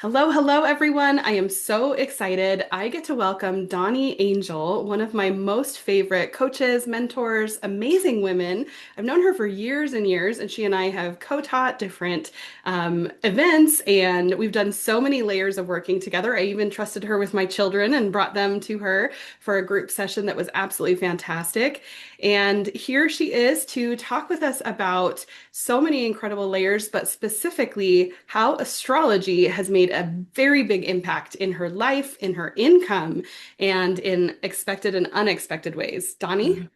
Hello, hello, everyone. I am so excited. I get to welcome Dawni Angel, one of my most favorite coaches, mentors, amazing women. I've known her for years and years, and she and I have co-taught different events, and we've done so many layers of working together. I even trusted her with my children and brought them to her for a group session that was absolutely fantastic. And here she is to talk with us about so many incredible layers, but specifically how astrology has made a very big impact in her life, in her income, and in expected and unexpected ways. Dawni? Mhm.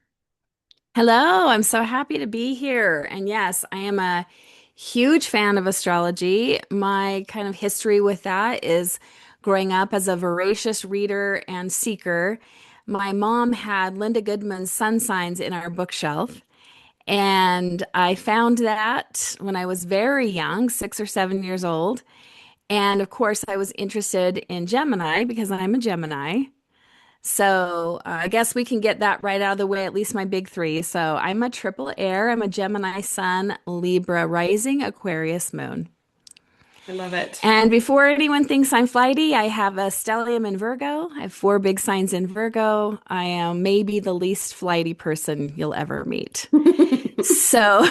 Hello, I'm so happy to be here. And yes, I am a huge fan of astrology. My kind of history with that is growing up as a voracious reader and seeker. My mom had Linda Goodman's sun signs in our bookshelf, and I found that when I was very young, 6 or 7 years old. And of course, I was interested in Gemini because I'm a Gemini. So I guess we can get that right out of the way, at least my big three. So I'm a triple air. I'm a Gemini sun, Libra rising, Aquarius moon. I love it. And before anyone thinks I'm flighty, I have a stellium in Virgo. I have four big signs in Virgo. I am maybe the least flighty person you'll ever meet. So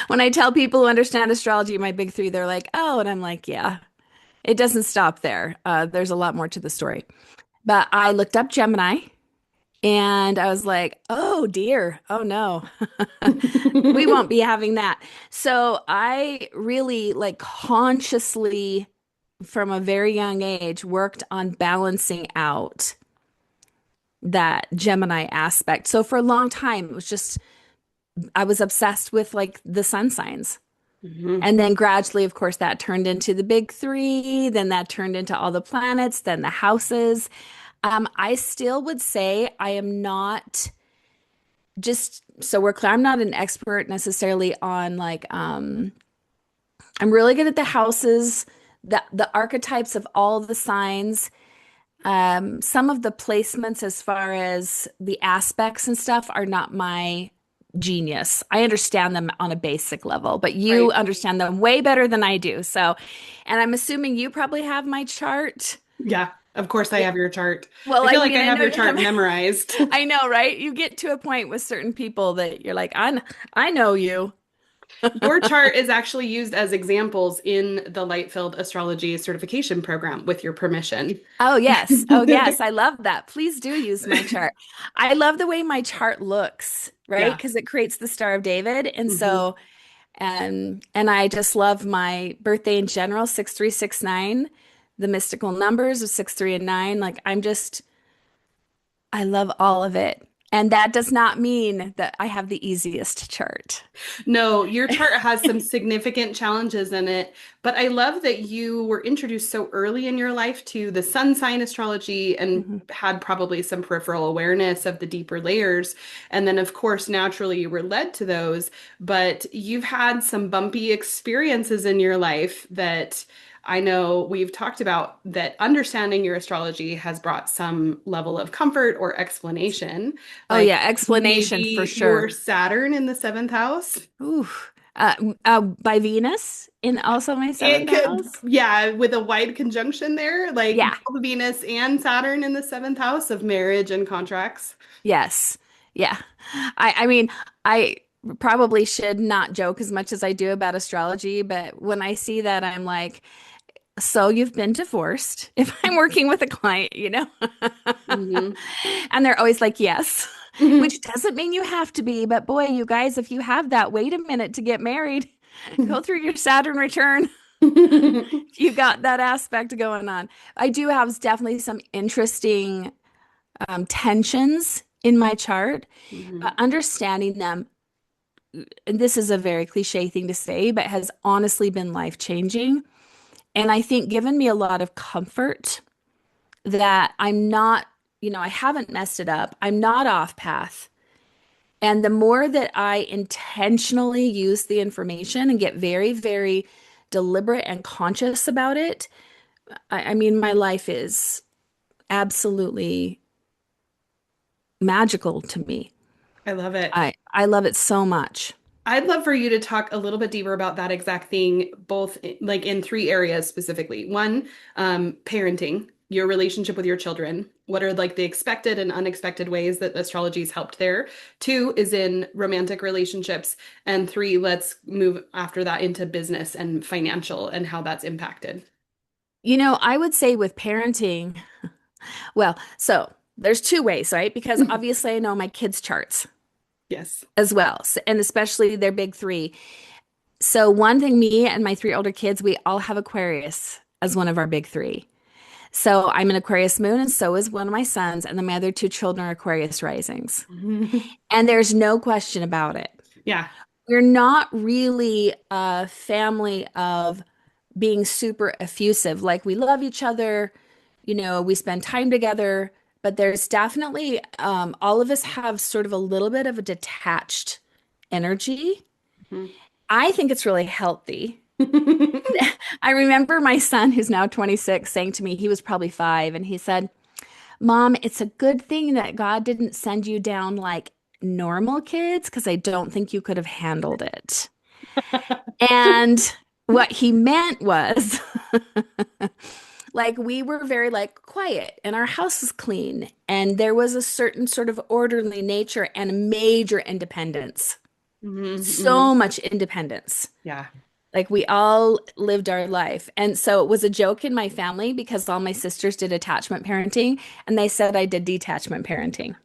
when I tell people who understand astrology, my big three, they're like, oh, and I'm like, yeah, it doesn't stop there. There's a lot more to the story. But I looked up Gemini. And I was like, oh dear, oh no, we won't be having that. So I really like consciously from a very young age worked on balancing out that Gemini aspect. So for a long time, it was just, I was obsessed with like the sun signs. Mhm. And then gradually, of course, that turned into the big three, then that turned into all the planets, then the houses. I still would say I am not just so we're clear, I'm not an expert necessarily on I'm really good at the houses, the archetypes of all the signs, some of the placements as far as the aspects and stuff are not my genius. I understand them on a basic level, but you Right. understand them way better than I do. So, and I'm assuming you probably have my chart. Yeah, of course I Yeah. have your chart. Well, I I feel like mean, I I have know your you chart have. memorized. I know, right? You get to a point with certain people that you're like, I know you. Your chart is actually used as examples in the Light-Filled Astrology Certification program with your permission. Oh, yes. Oh, yes. I love that. Please do use my chart. I love the way my chart looks, right? Yeah. Because it creates the Star of David. And hmm so, and I just love my birthday in general, 6369, the mystical numbers of 6, 3, and 9. Like, I love all of it. And that does not mean that I have the easiest chart. No, your chart has some significant challenges in it, but I love that you were introduced so early in your life to the sun sign astrology and Mhm. had probably some peripheral awareness of the deeper layers. And then, of course, naturally you were led to those, but you've had some bumpy experiences in your life that I know we've talked about that understanding your astrology has brought some level of comfort or explanation, Oh, like yeah. Explanation for maybe your sure. Saturn in the seventh house. Ooh. By Venus in also my It seventh could, house. yeah, with a wide conjunction there, like Yeah. both Venus and Saturn in the seventh house of marriage and contracts. Yes. Yeah. I mean, I probably should not joke as much as I do about astrology, but when I see that, I'm like, so you've been divorced if I'm working with a client? hmm And they're always like, yes, which doesn't mean you have to be, but boy, you guys, if you have that, wait a minute to get married. Go through your Saturn return. You got that aspect going on. I do have definitely some interesting tensions in my chart, but hmm understanding them, and this is a very cliche thing to say, but has honestly been life-changing. And I think given me a lot of comfort that I'm not, I haven't messed it up. I'm not off path. And the more that I intentionally use the information and get very, very deliberate and conscious about it, I mean, my life is absolutely magical to me. I love it. I love it so much. I'd love for you to talk a little bit deeper about that exact thing, both like in three areas specifically. One, parenting, your relationship with your children. What are like the expected and unexpected ways that astrology's helped there? Two is in romantic relationships. And three, let's move after that into business and financial and how that's impacted. I would say with parenting, well, so there's two ways, right? Because obviously I know my kids' charts Yes. as well, and especially their big three. So one thing, me and my three older kids, we all have Aquarius as one of our big three. So I'm an Aquarius moon, and so is one of my sons, and then my other two children are Aquarius risings. And there's no question about it. Yeah. We're not really a family of being super effusive. Like we love each other, we spend time together, but there's definitely, all of us have sort of a little bit of a detached energy. I think it's really healthy. I remember my son, who's now 26, saying to me, he was probably 5, and he said, Mom, it's a good thing that God didn't send you down like normal kids because I don't think you could have handled it. And what he meant was like we were very like quiet and our house was clean and there was a certain sort of orderly nature and major independence. Hmm. So much independence. Yeah. Like we all lived our life. And so it was a joke in my family because all my sisters did attachment parenting and they said I did detachment parenting.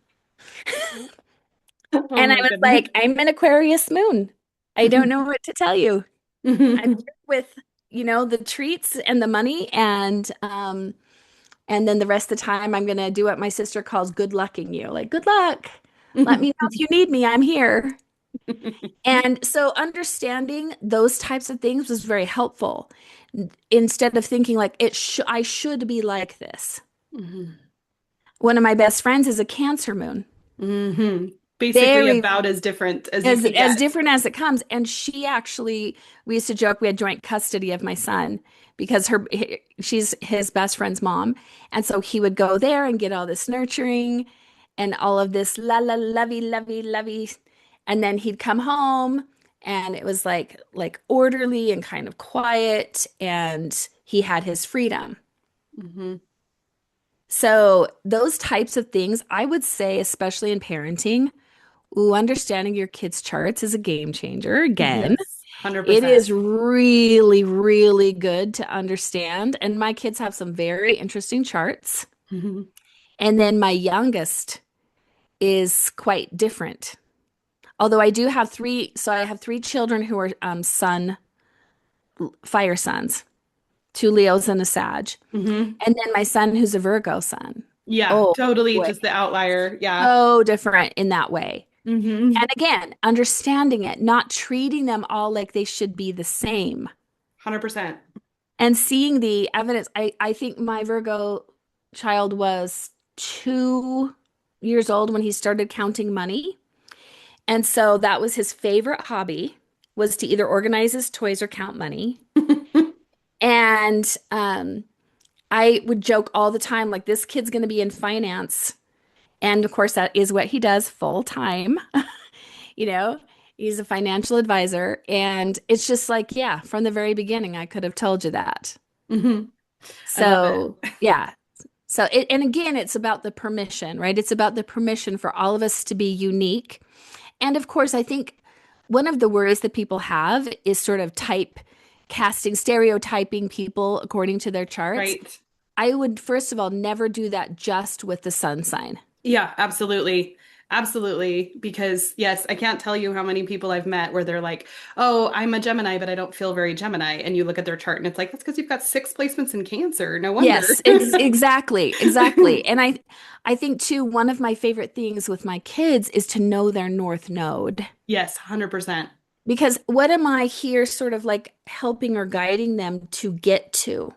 Oh And I my was goodness. like, I'm an Aquarius moon. I don't know what to tell you. I'm here with, the treats and the money and then the rest of the time I'm gonna do what my sister calls good lucking you. Like, good luck. Let me know if you need me. I'm here. And so understanding those types of things was very helpful. Instead of thinking like I should be like this. Mhm. One of my best friends is a Cancer moon. Hmm. Basically Very about as different as you can as get. different as it comes. And she actually, we used to joke we had joint custody of my son because she's his best friend's mom. And so he would go there and get all this nurturing and all of this lovey. And then he'd come home and it was like orderly and kind of quiet and he had his freedom. Hmm. So those types of things, I would say, especially in parenting, ooh, understanding your kids' charts is a game changer. Again, Yes, it 100%. is really, really good to understand. And my kids have some very interesting charts. Hmm. And then my youngest is quite different. Although I do have three, so I have three children who are fire sons, two Leos and a Sag. Hmm. And then my son who's a Virgo son. Yeah, Oh totally boy, just the outlier. Yeah. so different in that way. Hmm. And again, understanding it, not treating them all like they should be the same. 100%. And seeing the evidence. I think my Virgo child was 2 years old when he started counting money. And so that was his favorite hobby was to either organize his toys or count money. And I would joke all the time, like, this kid's going to be in finance. And of course, that is what he does full time. You know, he's a financial advisor. And it's just like, yeah, from the very beginning, I could have told you that. Hmm. I love So, it. yeah. So, and again, it's about the permission, right? It's about the permission for all of us to be unique. And of course, I think one of the worries that people have is sort of stereotyping people according to their charts. Right. I would, first of all, never do that just with the sun sign. Yeah, absolutely. Absolutely. Because yes, I can't tell you how many people I've met where they're like, oh, I'm a Gemini, but I don't feel very Gemini. And you look at their chart and it's like, that's because you've got six placements in Cancer. No wonder. Yes, exactly. And I think too, one of my favorite things with my kids is to know their North Node. Yes, 100%. Because what am I here sort of like helping or guiding them to get to,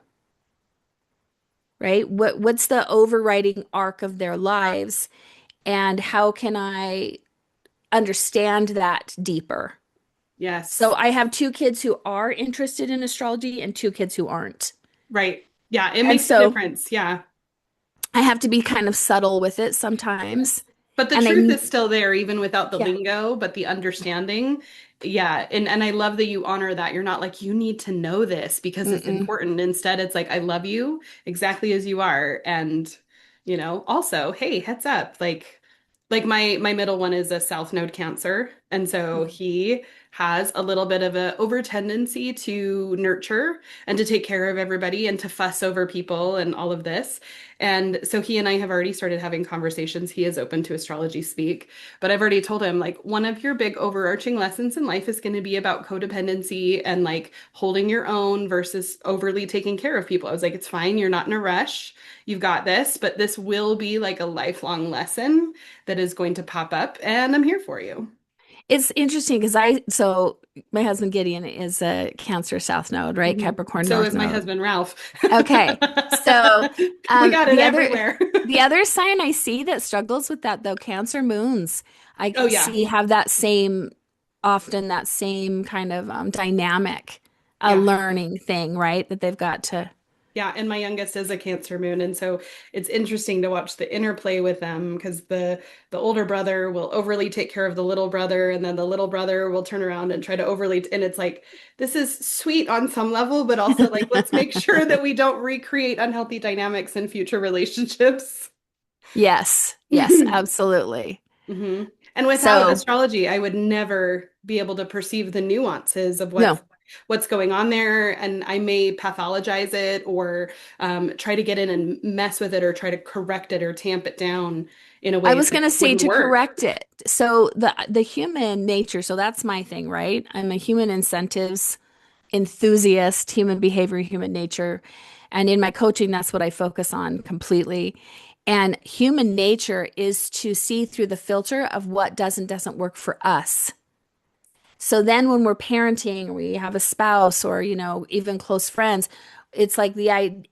right? What's the overriding arc of their lives and how can I understand that deeper? So Yes. I have two kids who are interested in astrology and two kids who aren't. Right. Yeah, it And makes a so difference. Yeah. I have to be kind of subtle with it sometimes. But the And truth I, is still there, even without the yeah, lingo, but the understanding. Yeah. And I love that you honor that. You're not like, you need to know this because it's mm-mm. important. Instead, it's like, I love you exactly as you are. And, also, hey, heads up. Like my middle one is a South Node Cancer. And so he has a little bit of a over tendency to nurture and to take care of everybody and to fuss over people and all of this. And so he and I have already started having conversations. He is open to astrology speak, but I've already told him like one of your big overarching lessons in life is going to be about codependency and like holding your own versus overly taking care of people. I was like, it's fine. You're not in a rush. You've got this, but this will be like a lifelong lesson that is going to pop up, and I'm here for you. It's interesting because so my husband Gideon is a Cancer South Node, right? Mhm. Capricorn So North is my Node. husband Ralph. Okay. So We got it the other everywhere. sign I see that struggles with that though, Cancer moons, I Oh yeah. see have often that same kind of dynamic, Yeah. learning thing, right? That they've got to. Yeah, and my youngest is a Cancer moon, and so it's interesting to watch the interplay with them because the older brother will overly take care of the little brother, and then the little brother will turn around and try to overly, and it's like this is sweet on some level, but also like let's make sure that we don't recreate unhealthy dynamics in future relationships. Yes, yes, absolutely. hmm And without So astrology, I would never be able to perceive the nuances of no. what's going on there, and I may pathologize it or try to get in and mess with it or try to correct it or tamp it down in a I way was that going to say wouldn't to work. correct it. So the human nature, so that's my thing, right? I'm a human incentives enthusiast, human behavior, human nature. And in my coaching, that's what I focus on completely. And human nature is to see through the filter of what does and doesn't work for us. So then when we're parenting, or we have a spouse or, even close friends, it's like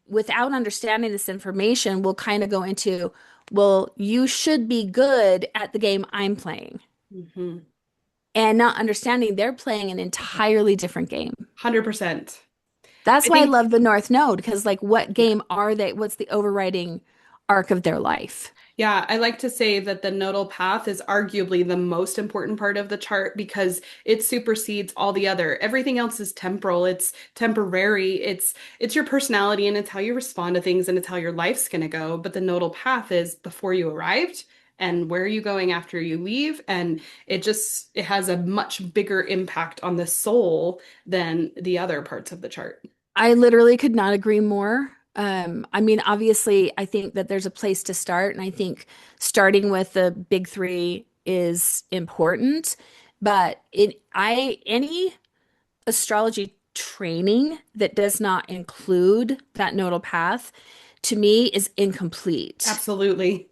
without understanding this information, we'll kind of go into, well, you should be good at the game I'm playing, hmm and not understanding they're playing an entirely different game. 100%. That's I why I think love the North Node, because like what yeah. game are they? What's the overriding arc of their life? Yeah, I like to say that the nodal path is arguably the most important part of the chart because it supersedes all the other. Everything else is temporal, it's temporary, it's your personality and it's how you respond to things and it's how your life's going to go. But the nodal path is before you arrived and where are you going after you leave, and it has a much bigger impact on the soul than the other parts of the chart. I literally could not agree more. I mean, obviously, I think that there's a place to start, and I think starting with the big three is important. But any astrology training that does not include that nodal path, to me, is incomplete. Absolutely.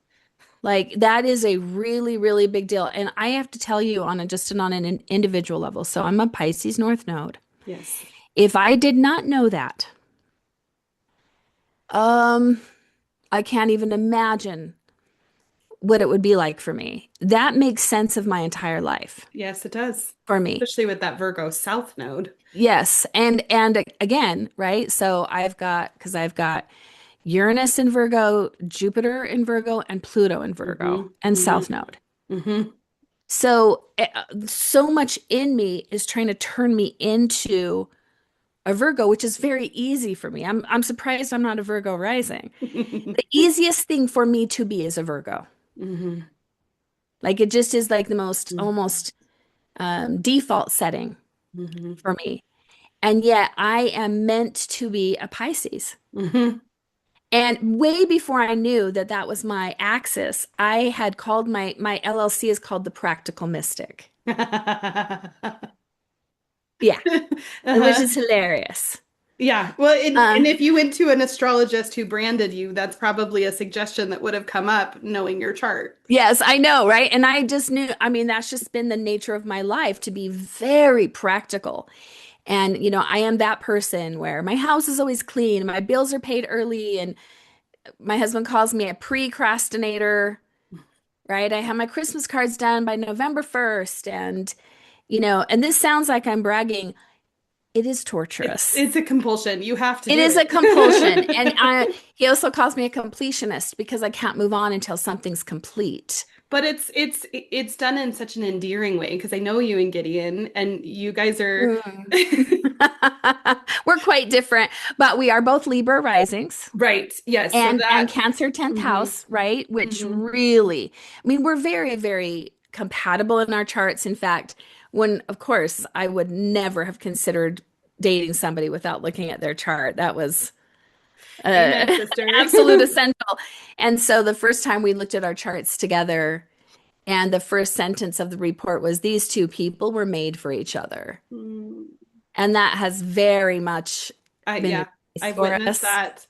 Like that is a really, really big deal. And I have to tell you on an individual level. So I'm a Pisces North Node. Yes. If I did not know that, um, I can't even imagine what it would be like for me. That makes sense of my entire life Yes, it does. for me. Especially with that Virgo South node. Yes. And again, right? So I've got Uranus in Virgo, Jupiter in Virgo, and Pluto in Virgo, hmm and hmm South Node. hmm So, so much in me is trying to turn me into a Virgo, which is very easy for me. I'm surprised I'm not a Virgo rising. The easiest thing for me to be is a Virgo. hmm Like it just is like the most hmm almost default setting hmm for me. And yet I am meant to be a Pisces. hmm And way before I knew that that was my axis, I had called my LLC is called the Practical Mystic. Yeah, which Uh-huh. is hilarious. Yeah. Well, Uh, and if you went to an astrologist who branded you, that's probably a suggestion that would have come up knowing your chart. yes, I know, right? And I just knew, I mean, that's just been the nature of my life to be very practical. And, I am that person where my house is always clean, my bills are paid early, and my husband calls me a precrastinator, right? I have my Christmas cards done by November 1st. And this sounds like I'm bragging. It is torturous. It's a compulsion. You have to It do is a compulsion. And it. he also calls me a completionist because I can't move on until something's complete. but it's done in such an endearing way because I know you and Gideon, and you guys are Mm. We're quite different, but we are both Libra risings right. Yes, so and that Cancer 10th hmm house, right? Which hmm really, I mean, we're very, very compatible in our charts. In fact, when, of course, I would never have considered dating somebody without looking at their chart. That was Amen, uh, sister. absolute essential. And so the first time we looked at our charts together, and the first sentence of the report was, these two people were made for each other. Mm, And that has very much been the yeah, case I've for witnessed us. that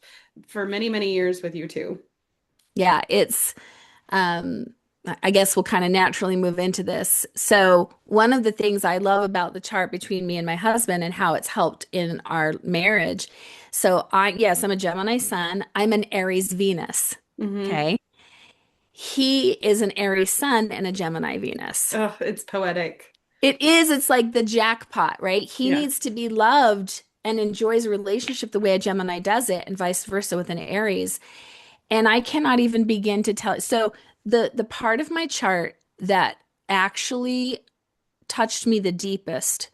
for many, many years with you too. Yeah, it's, um, I guess we'll kind of naturally move into this. So, one of the things I love about the chart between me and my husband and how it's helped in our marriage. So, yes, I'm a Gemini sun, I'm an Aries Venus. Hmm Okay. He is an Aries sun and a Gemini Venus. Oh, it's poetic. It is, it's like the jackpot, right? He Yeah. needs to be loved and enjoys a relationship the way a Gemini does it, and vice versa with an Aries. And I cannot even begin to tell. So the part of my chart that actually touched me the deepest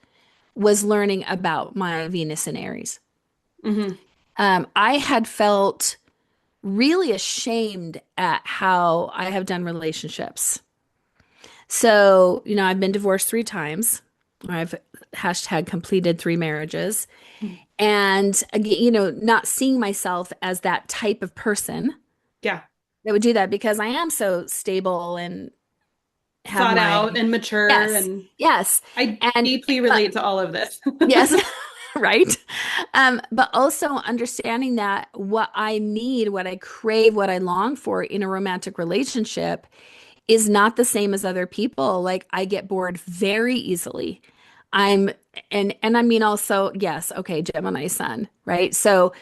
was learning about my Venus in Aries. hmm I had felt really ashamed at how I have done relationships. So, I've been divorced 3 times. I've hashtag completed 3 marriages. And again, not seeing myself as that type of person Yeah. that would do that because I am so stable and have Thought my, out and mature, yes, and yes. I And, deeply but relate to all of this. yes, right. But also understanding that what I need, what I crave, what I long for in a romantic relationship is not the same as other people. Like I get bored very easily. I'm and I mean also, yes, okay, Gemini sun, right? So,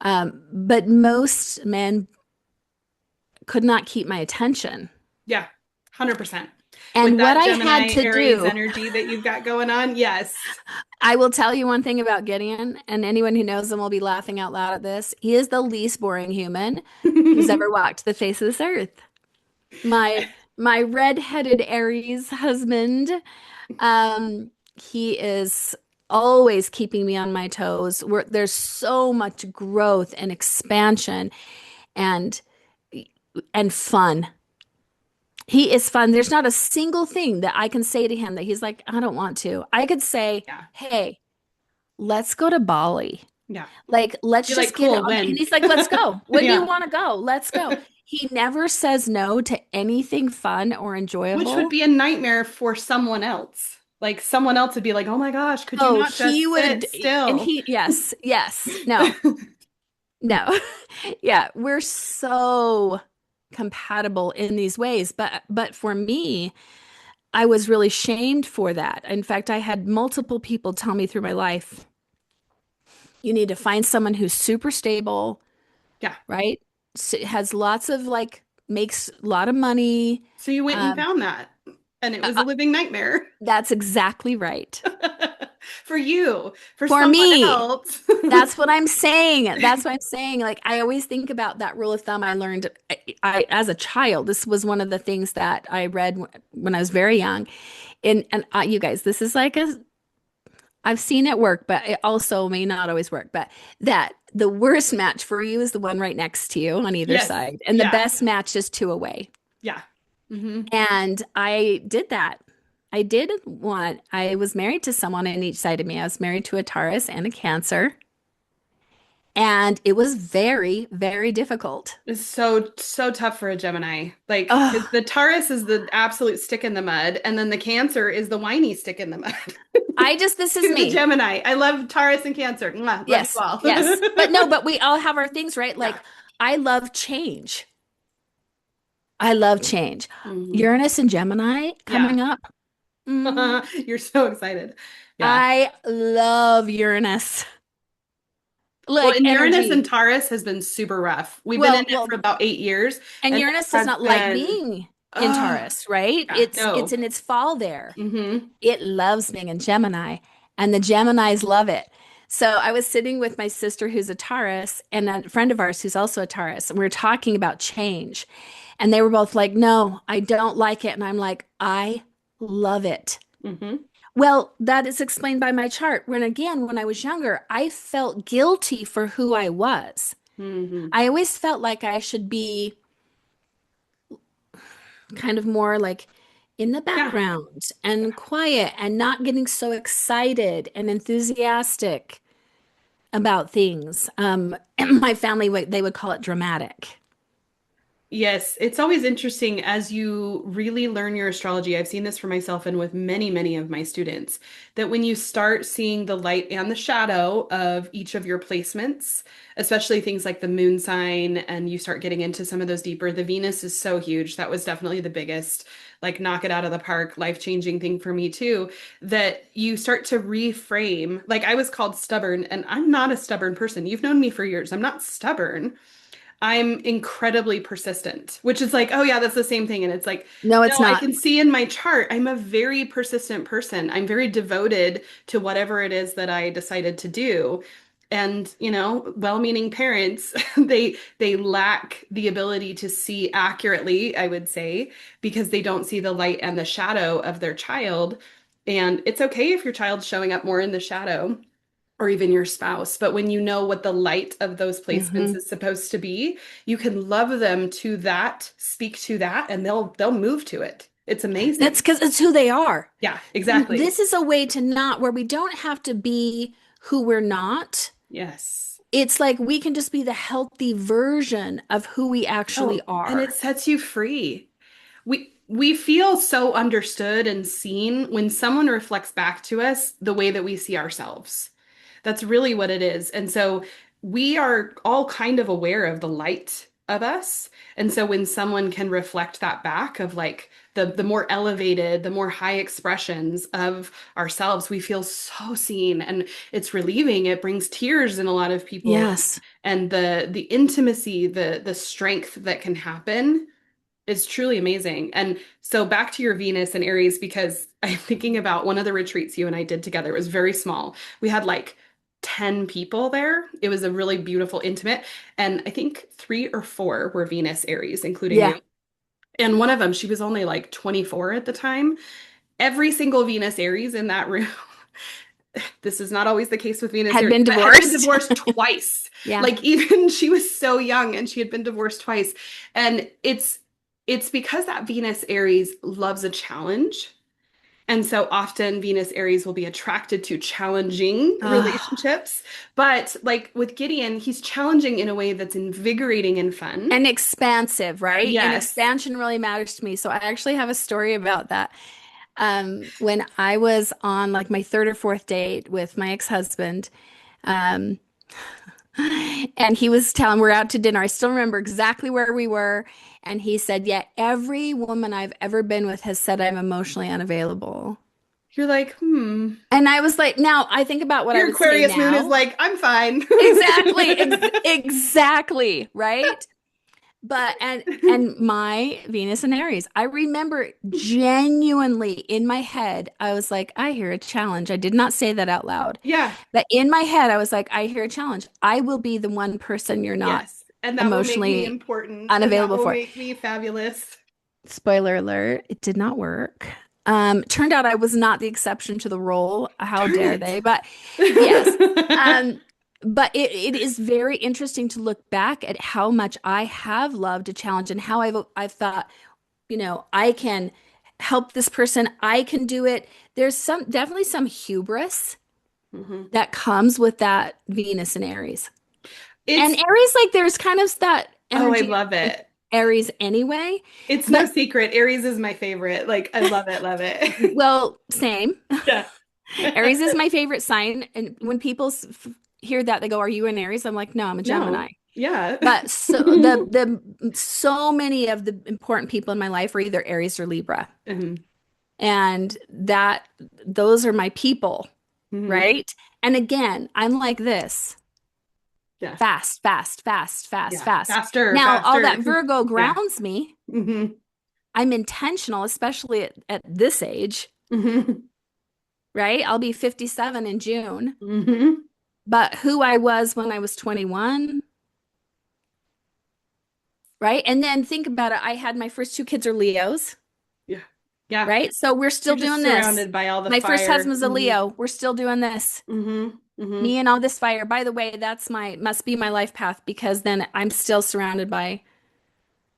but most men could not keep my attention. Yeah, 100%. With And what that I had Gemini to Aries do, energy that you've got going on, yes. I will tell you one thing about Gideon, and anyone who knows him will be laughing out loud at this. He is the least boring human who's ever walked the face of this earth. My my red-headed Aries husband, he is always keeping me on my toes. There's so much growth and expansion and fun. He is fun. There's not a single thing that I can say to him that he's like, I don't want to. I could say, Yeah, hey, let's go to Bali. yeah. Like, let's You're like, just get cool, on. And when? he's like, let's go. When do you Yeah. want to go? Let's go. He never says no to anything fun or Which would enjoyable. be a nightmare for someone else. Like someone else would be like, oh my gosh, could you Oh, not he just sit would, and still? yes, yes, no, no. Yeah, we're so compatible in these ways. But for me, I was really shamed for that. In fact, I had multiple people tell me through my life, you need to find someone who's super stable, Yeah. right? Has lots of like, makes a lot of money. So you went and Um, found that, and it uh, was a uh, living nightmare that's exactly right. for you, for For someone me, else. that's what I'm saying. That's what I'm saying. Like I always think about that rule of thumb I learned as a child. This was one of the things that I read when I was very young. And you guys, this is like a I've seen it work, but it also may not always work. But that the worst match for you is the one right next to you on either Yes. side, and the Yeah. best match is two away. Yeah. hmm And I did that. I was married to someone on each side of me. I was married to a Taurus and a Cancer. And it was very, very difficult. It's so tough for a Gemini. Like, because Oh, the Taurus is the absolute stick in the mud, and then the Cancer is the whiny stick in the mud. this is To the me. Gemini. I love Taurus and Cancer. Mwah, love you Yes, all. yes. But no, but we all have our things, right? Yeah. Like, I love change. I love change. hmm Uranus and Gemini Yeah. coming up. Mm, You're so excited. Yeah. I love Uranus. Well, Like and Uranus and energy. Taurus has been super rough. We've been in Well, it for well, about 8 years, and and it Uranus does has not like been, being in oh, Taurus, right? yeah, It's no. in its fall there. hmm It loves being in Gemini, and the Geminis love it. So I was sitting with my sister who's a Taurus and a friend of ours who's also a Taurus, and we were talking about change. And they were both like, no, I don't like it. And I'm like, I love it. Hmm. Well, that is explained by my chart. When again, when I was younger, I felt guilty for who I was. Hmm. I always felt like I should be kind of more like in the Yeah. background and quiet and not getting so excited and enthusiastic about things. My family, they would call it dramatic. Yes, it's always interesting as you really learn your astrology. I've seen this for myself and with many, many of my students, that when you start seeing the light and the shadow of each of your placements, especially things like the moon sign, and you start getting into some of those deeper, the Venus is so huge. That was definitely the biggest, like, knock it out of the park, life-changing thing for me too, that you start to reframe. Like, I was called stubborn, and I'm not a stubborn person. You've known me for years. I'm not stubborn. I'm incredibly persistent, which is like, oh yeah, that's the same thing. And it's like, No, no, it's I not. can see in my chart, I'm a very persistent person. I'm very devoted to whatever it is that I decided to do. And, well-meaning parents, they lack the ability to see accurately, I would say, because they don't see the light and the shadow of their child. And it's okay if your child's showing up more in the shadow or even your spouse. But when you know what the light of those placements Hmm. is supposed to be, you can love them to that, speak to that, and they'll move to it. It's That's amazing. because it's who they are. Yeah, And exactly. this is a way to not, where we don't have to be who we're not. Yes. It's like we can just be the healthy version of who we actually Oh, and it are. sets you free. We feel so understood and seen when someone reflects back to us the way that we see ourselves. That's really what it is. And so we are all kind of aware of the light of us. And so when someone can reflect that back of like the more elevated, the more high expressions of ourselves, we feel so seen and it's relieving. It brings tears in a lot of people, Yes. and the intimacy, the strength that can happen is truly amazing. And so back to your Venus and Aries, because I'm thinking about one of the retreats you and I did together. It was very small. We had like 10 people there. It was a really beautiful, intimate, and I think three or four were Venus Aries, including Yeah. you. And one of them, she was only like 24 at the time. Every single Venus Aries in that room, this is not always the case with Venus Had Aries, been but had been divorced. divorced twice. Yeah. Like even she was so young and she had been divorced twice. And it's because that Venus Aries loves a challenge. And so often Venus Aries will be attracted to challenging Ah. relationships. But like with Gideon, he's challenging in a way that's invigorating and fun. And expansive, right? And Yes. expansion really matters to me. So I actually have a story about that. When I was on like my third or fourth date with my ex-husband, um, and he was telling, we're out to dinner. I still remember exactly where we were. And he said, yeah, every woman I've ever been with has said I'm emotionally unavailable. You're like, hmm. And I was like, now I think about what I Your would say Aquarius moon is now. like, I'm fine. Exactly, exactly, right? But and my Venus and Aries, I remember genuinely in my head, I was like, I hear a challenge. I did not say that out loud. Yeah. But in my head, I was like, I hear a challenge. I will be the one person you're not Yes. And that will make me emotionally important and that unavailable will for. make me fabulous. Spoiler alert, it did not work. Turned out I was not the exception to the rule. How Darn dare it. they? But yes. Um, but it is very interesting to look back at how much I have loved a challenge and how I've thought, I can help this person. I can do it. There's definitely some hubris Mhm. that comes with that Venus and Aries. And It's, Aries, like there's kind of that oh, I energy love with it. Aries anyway. It's no But secret. Aries is my favorite. Like, I love it, love it. well, same. Yeah. Aries is my favorite sign. And when people hear that, they go, "Are you an Aries?" I'm like, "No, I'm a Gemini." No. Yeah. But so many of the important people in my life are either Aries or Libra. Mhm. And those are my people, Mhm. right? And again, I'm like this. Yeah. Fast, fast, fast, fast, Yeah. fast. Faster, Now, all faster. that Virgo Yeah. grounds me. Hmm. I'm intentional, especially at this age, Hmm. right? I'll be 57 in June. Hmm. But who I was when I was 21, right? And then think about it. I had my first two kids are Leos, Yeah. Yeah. right? So we're You're still just doing this. surrounded by all the My first fire. husband's a Leo. We're still doing this. Hmm. Me and all this fire. By the way, that's my must be my life path because then I'm still surrounded by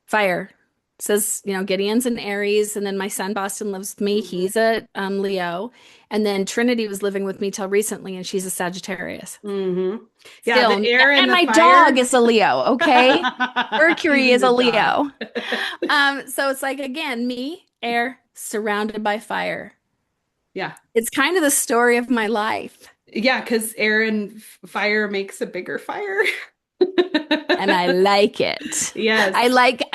fire. It says, Gideon's an Aries, and then my son Boston lives with me. Hmm. He's a Leo, and then Trinity was living with me till recently, and she's a Sagittarius. Hmm. Yeah, Still, the air and and the my dog fire. is a Leo. Okay, Mercury Even is the a dog. Leo. So it's like again, me, air, surrounded by fire. Yeah. It's kind of the story of my life, Yeah, because air and fire makes a bigger fire. and I like it. Yes. I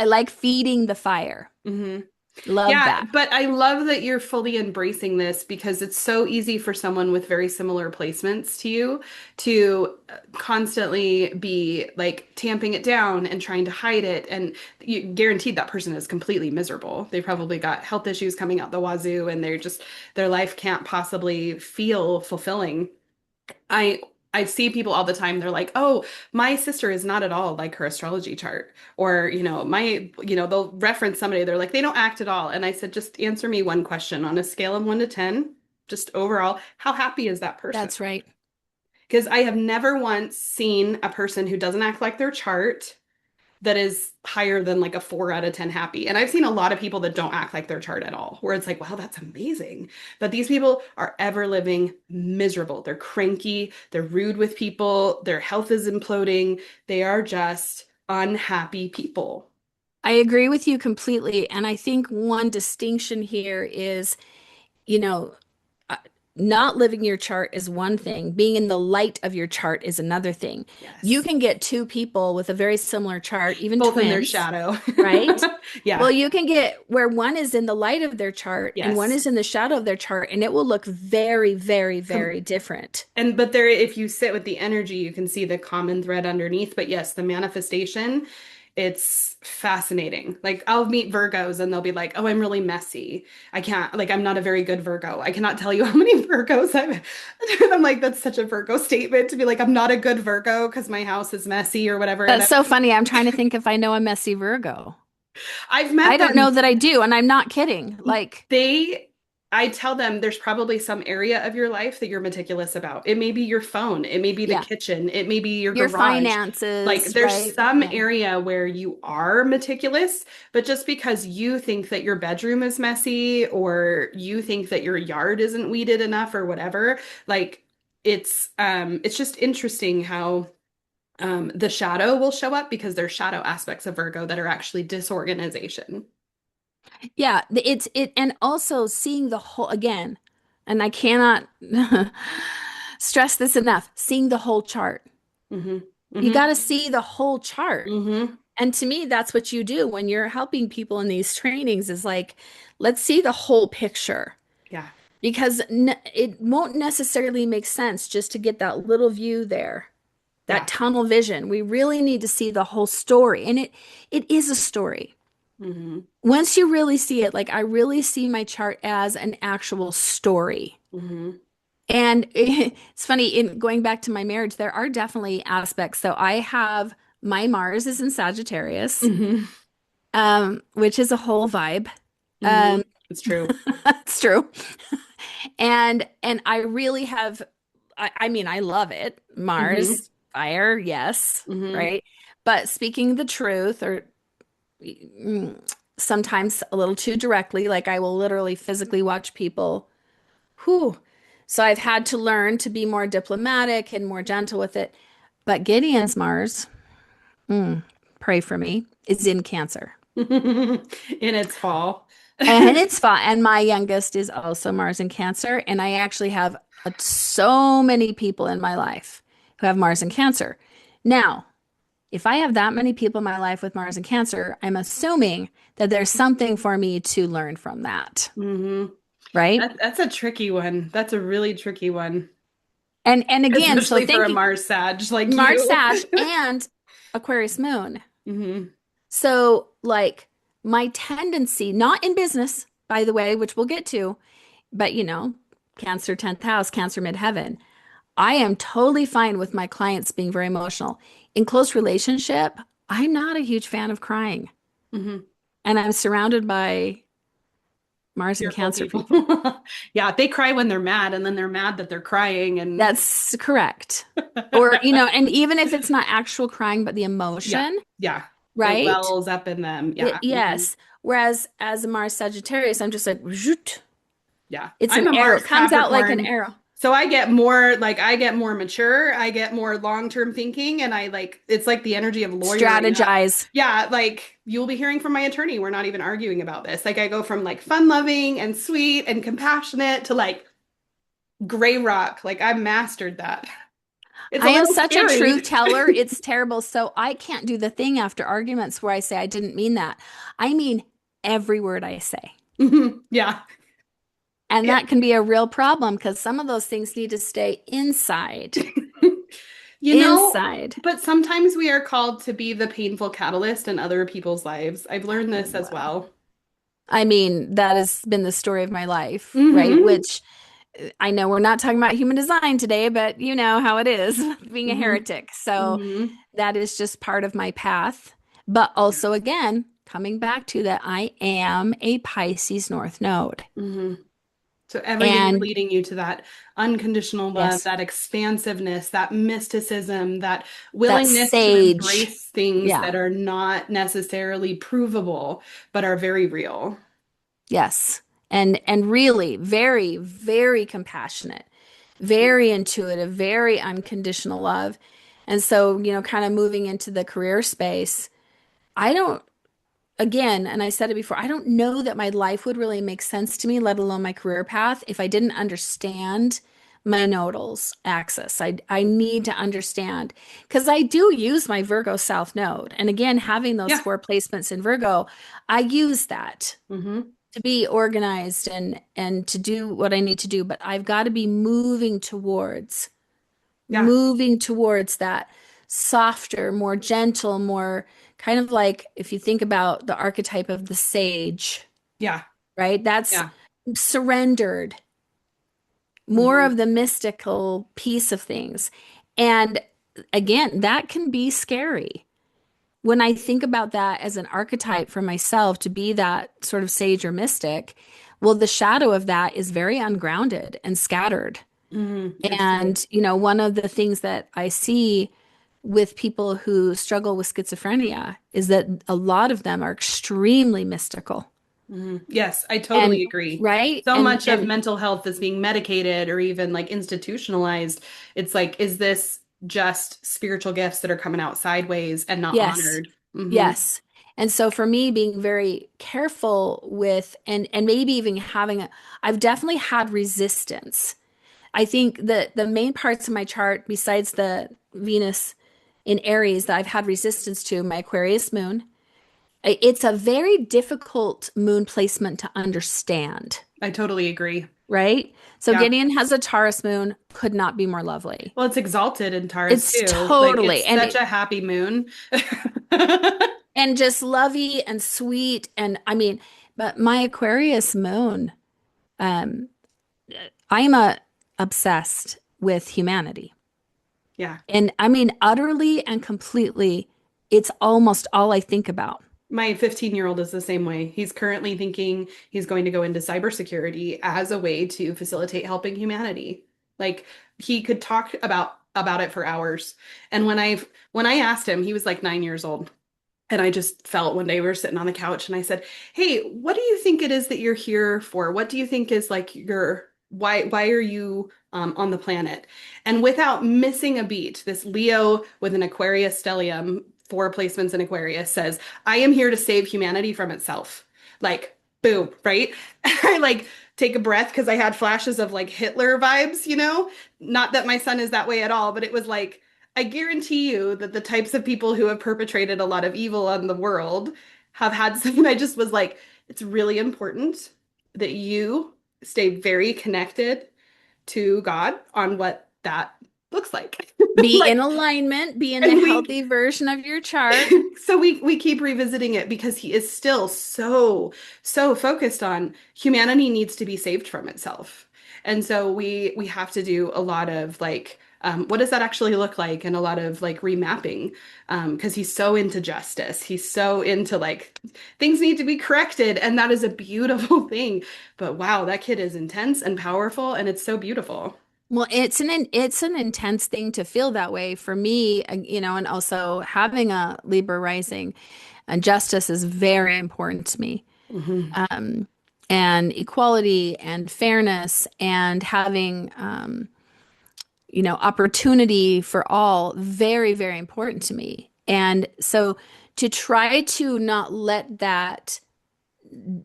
like feeding the fire. Hmm. Love Yeah, that. but I love that you're fully embracing this because it's so easy for someone with very similar placements to you to constantly be like tamping it down and trying to hide it. And you guaranteed that person is completely miserable. They probably got health issues coming out the wazoo and their life can't possibly feel fulfilling. I I see people all the time. They're like, "Oh, my sister is not at all like her astrology chart." Or, they'll reference somebody. They're like, "They don't act at all." And I said, "Just answer me one question on a scale of 1 to 10, just overall, how happy is that person?" That's right. Because I have never once seen a person who doesn't act like their chart that is higher than like a 4 out of 10 happy. And I've seen a lot of people that don't act like their chart at all, where it's like, wow, that's amazing. But these people are ever living miserable. They're cranky, they're rude with people, their health is imploding. They are just unhappy people. I agree with you completely. And I think one distinction here is, you know, uh, not living your chart is one thing. Being in the light of your chart is another thing. You Yes. can get two people with a very similar chart, even Both in their twins, shadow. right? Well, Yeah. you can get where one is in the light of their chart and one Yes. is in the shadow of their chart, and it will look very, very, Com very different. And but there, if you sit with the energy, you can see the common thread underneath. But yes, the manifestation, it's fascinating. Like I'll meet Virgos and they'll be like, "Oh, I'm really messy. I can't, like, I'm not a very good Virgo. I cannot tell you how many Virgos I've." And I'm like, that's such a Virgo statement to be like, I'm not a good Virgo because my house is messy or whatever. And That's so funny. I'm trying to think if I know a messy Virgo. I've I met don't know them. that I do, and I'm not kidding. Like, They, I tell them there's probably some area of your life that you're meticulous about. It may be your phone, it may be the yeah, kitchen, it may be your your garage. Like finances, there's right? some Yeah. area where you are meticulous, but just because you think that your bedroom is messy or you think that your yard isn't weeded enough or whatever, like it's just interesting how the shadow will show up because there's shadow aspects of Virgo that are actually disorganization. Yeah, and also seeing the whole again, and I cannot stress this enough, seeing the whole chart. Hmm. You Hmm. got to see the whole chart. Hmm. And to me, that's what you do when you're helping people in these trainings is like, let's see the whole picture. Yeah. Because it won't necessarily make sense just to get that little view there, that Yeah. tunnel vision. We really need to see the whole story. And it is a story. Hmm. Once you really see it, like I really see my chart as an actual story. Hmm. And it's funny, in going back to my marriage, there are definitely aspects. So I have my Mars is in Sagittarius, Hmm. which is a whole vibe. Hmm. Um, It's true. it's true. And I really have I mean, I love it. Hmm. Mars, fire, yes, Hmm. right? But speaking the truth or sometimes a little too directly, like I will literally physically watch people who. So I've had to learn to be more diplomatic and more gentle with it. But Gideon's Mars, mm, pray for me, is in Cancer. In its fall. And it's fine. And my youngest is also Mars in Cancer. And I actually have so many people in my life who have Mars in Cancer. Now, if I have that many people in my life with Mars and Cancer, I'm assuming that there's something for me to learn from that, Hmm. right? That's a tricky one. That's a really tricky one, And again, so especially for a thinking Mars Sag like Mars you. Sag and Aquarius Moon. Hmm. So like my tendency, not in business, by the way, which we'll get to, but Cancer 10th house, Cancer midheaven. I am totally fine with my clients being very emotional. In close relationship, I'm not a huge fan of crying. Hmm. And I'm surrounded by Mars and Fearful Cancer people. people. Yeah, they cry when they're mad, and then they're mad that they're crying, and That's correct. Or, and even if it's not actual crying, but the yeah, emotion, yeah, it right? wells up in them. Yeah. Hmm. Yes. Whereas as a Mars Sagittarius, I'm just like, zoot. Yeah. It's I'm an a arrow. Mars Comes out like an Capricorn. arrow. So I get more mature, I get more long-term thinking, and I like it's like the energy of lawyering up. Strategize. Yeah, like you'll be hearing from my attorney. We're not even arguing about this. Like I go from like fun-loving and sweet and compassionate to like gray rock. Like I've mastered that. It's a I am little such a truth scary. teller. It's terrible. So I can't do the thing after arguments where I say I didn't mean that. I mean every word I say. Yeah. And Yeah. that can be a real problem because some of those things need to stay inside. You know, Inside. but sometimes we are called to be the painful catalyst in other people's lives. I've learned this as Well, well. I mean, that has been the story of my life, right? Hmm. Which I know we're not talking about human design today, but you know how it is being a Hmm. heretic. So Hmm. that is just part of my path. But also, again, coming back to that, I am a Pisces North Node. Hmm. So everything's And leading you to that unconditional love, yes, that expansiveness, that mysticism, that that willingness to sage. embrace things Yeah, that are not necessarily provable, but are very real. yes. And really very, very compassionate, very intuitive, very unconditional love. And so, kind of moving into the career space, I don't again, and I said it before, I don't know that my life would really make sense to me, let alone my career path, if I didn't understand my nodals axis. I need to understand because I do use my Virgo South node. And again, having those Yeah. four placements in Virgo, I use that Hmm. to be organized and to do what I need to do. But I've got to be Yeah. moving towards that softer, more gentle, more kind of like if you think about the archetype of the sage, Yeah. right? That's Yeah. surrendered, more Hmm. of the mystical piece of things. And again, that can be scary. When I think about that as an archetype for myself to be that sort of sage or mystic, well, the shadow of that is very ungrounded and scattered. Hmm. It's true. And, one of the things that I see with people who struggle with schizophrenia is that a lot of them are extremely mystical. Yes, I And totally agree. right? So And much of and mental health is being medicated or even like institutionalized. It's like, is this just spiritual gifts that are coming out sideways and not yes. honored? Hmm. Yes. And so for me being very careful with and maybe even having I've definitely had resistance. I think that the main parts of my chart besides the Venus in Aries that I've had resistance to, my Aquarius moon. It's a very difficult moon placement to understand, I totally agree. right? So Yeah. Gideon has a Taurus moon, could not be more lovely. Well, it's exalted in Taurus It's too. Like totally it's such a happy moon. and just lovey and sweet and I mean, but my Aquarius moon, um, I'm a obsessed with humanity. Yeah. And I mean utterly and completely, it's almost all I think about. My 15-year-old is the same way. He's currently thinking he's going to go into cybersecurity as a way to facilitate helping humanity. Like he could talk about it for hours. And when I asked him, he was like 9 years old. And I just felt one day we were sitting on the couch and I said, "Hey, what do you think it is that you're here for? What do you think is like your why are you on the planet?" And without missing a beat, this Leo with an Aquarius stellium, four placements in Aquarius says, "I am here to save humanity from itself." Like, boom, right? I like take a breath because I had flashes of like Hitler vibes, you know? Not that my son is that way at all, but it was like I guarantee you that the types of people who have perpetrated a lot of evil on the world have had some. I just was like, it's really important that you stay very connected to God on what that looks like. Be Like, in alignment, be in the and we healthy version of your chart. so we keep revisiting it because he is still so focused on humanity needs to be saved from itself. And so we have to do a lot of like what does that actually look like? And a lot of like remapping, because he's so into justice. He's so into like things need to be corrected, and that is a beautiful thing. But wow, that kid is intense and powerful, and it's so beautiful. Well, it's an intense thing to feel that way for me, and also having a Libra rising, and justice is very important to me. Hmm. Um, and equality and fairness and having opportunity for all, very, very important to me. And so to try to not let that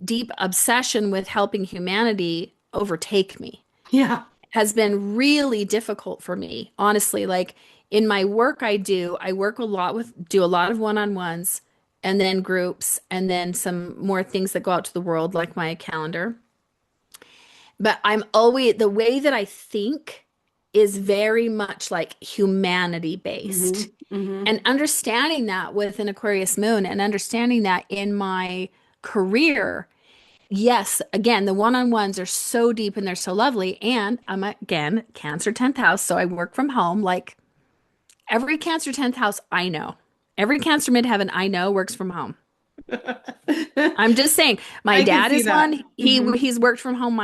deep obsession with helping humanity overtake me Yeah. has been really difficult for me, honestly. Like in my work, I work a lot do a lot of one-on-ones and then groups and then some more things that go out to the world, like my calendar. But I'm always, the way that I think is very much like humanity Hmm. based. Hmm. And understanding that with an Aquarius moon and understanding that in my career, yes, again, the one-on-ones are so deep and they're so lovely. And I'm again Cancer 10th house, so I work from home. Like every Cancer 10th house I know, every Cancer midheaven I know works from home. I'm just saying, my I can dad see is that. one. Hmm. He's worked from home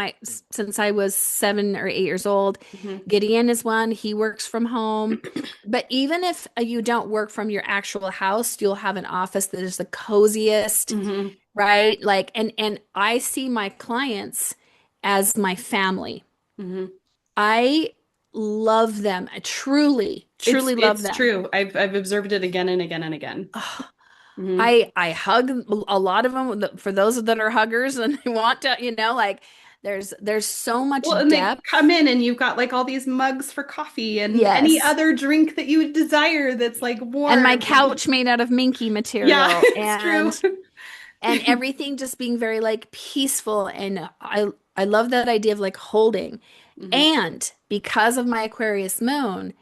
since I was 7 or 8 years old. Hmm. Gideon is one. He works from home. But even if you don't work from your actual house, you'll have an office that is the coziest, Hmm. right? Like, and I see my clients as my family. Hmm. I love them. I truly, It's truly love it's them. true. I've observed it again and again and again. Hmm. I hug a lot of them for those that are huggers and they want to, like there's so much Well, and they come depth. in and you've got like all these mugs for coffee and any Yes. other drink that you would desire that's like And my warm. couch made out of minky Yeah, material it's true. and everything just being very like peaceful and I love that idea of like holding. Hmm. And because of my Aquarius moon,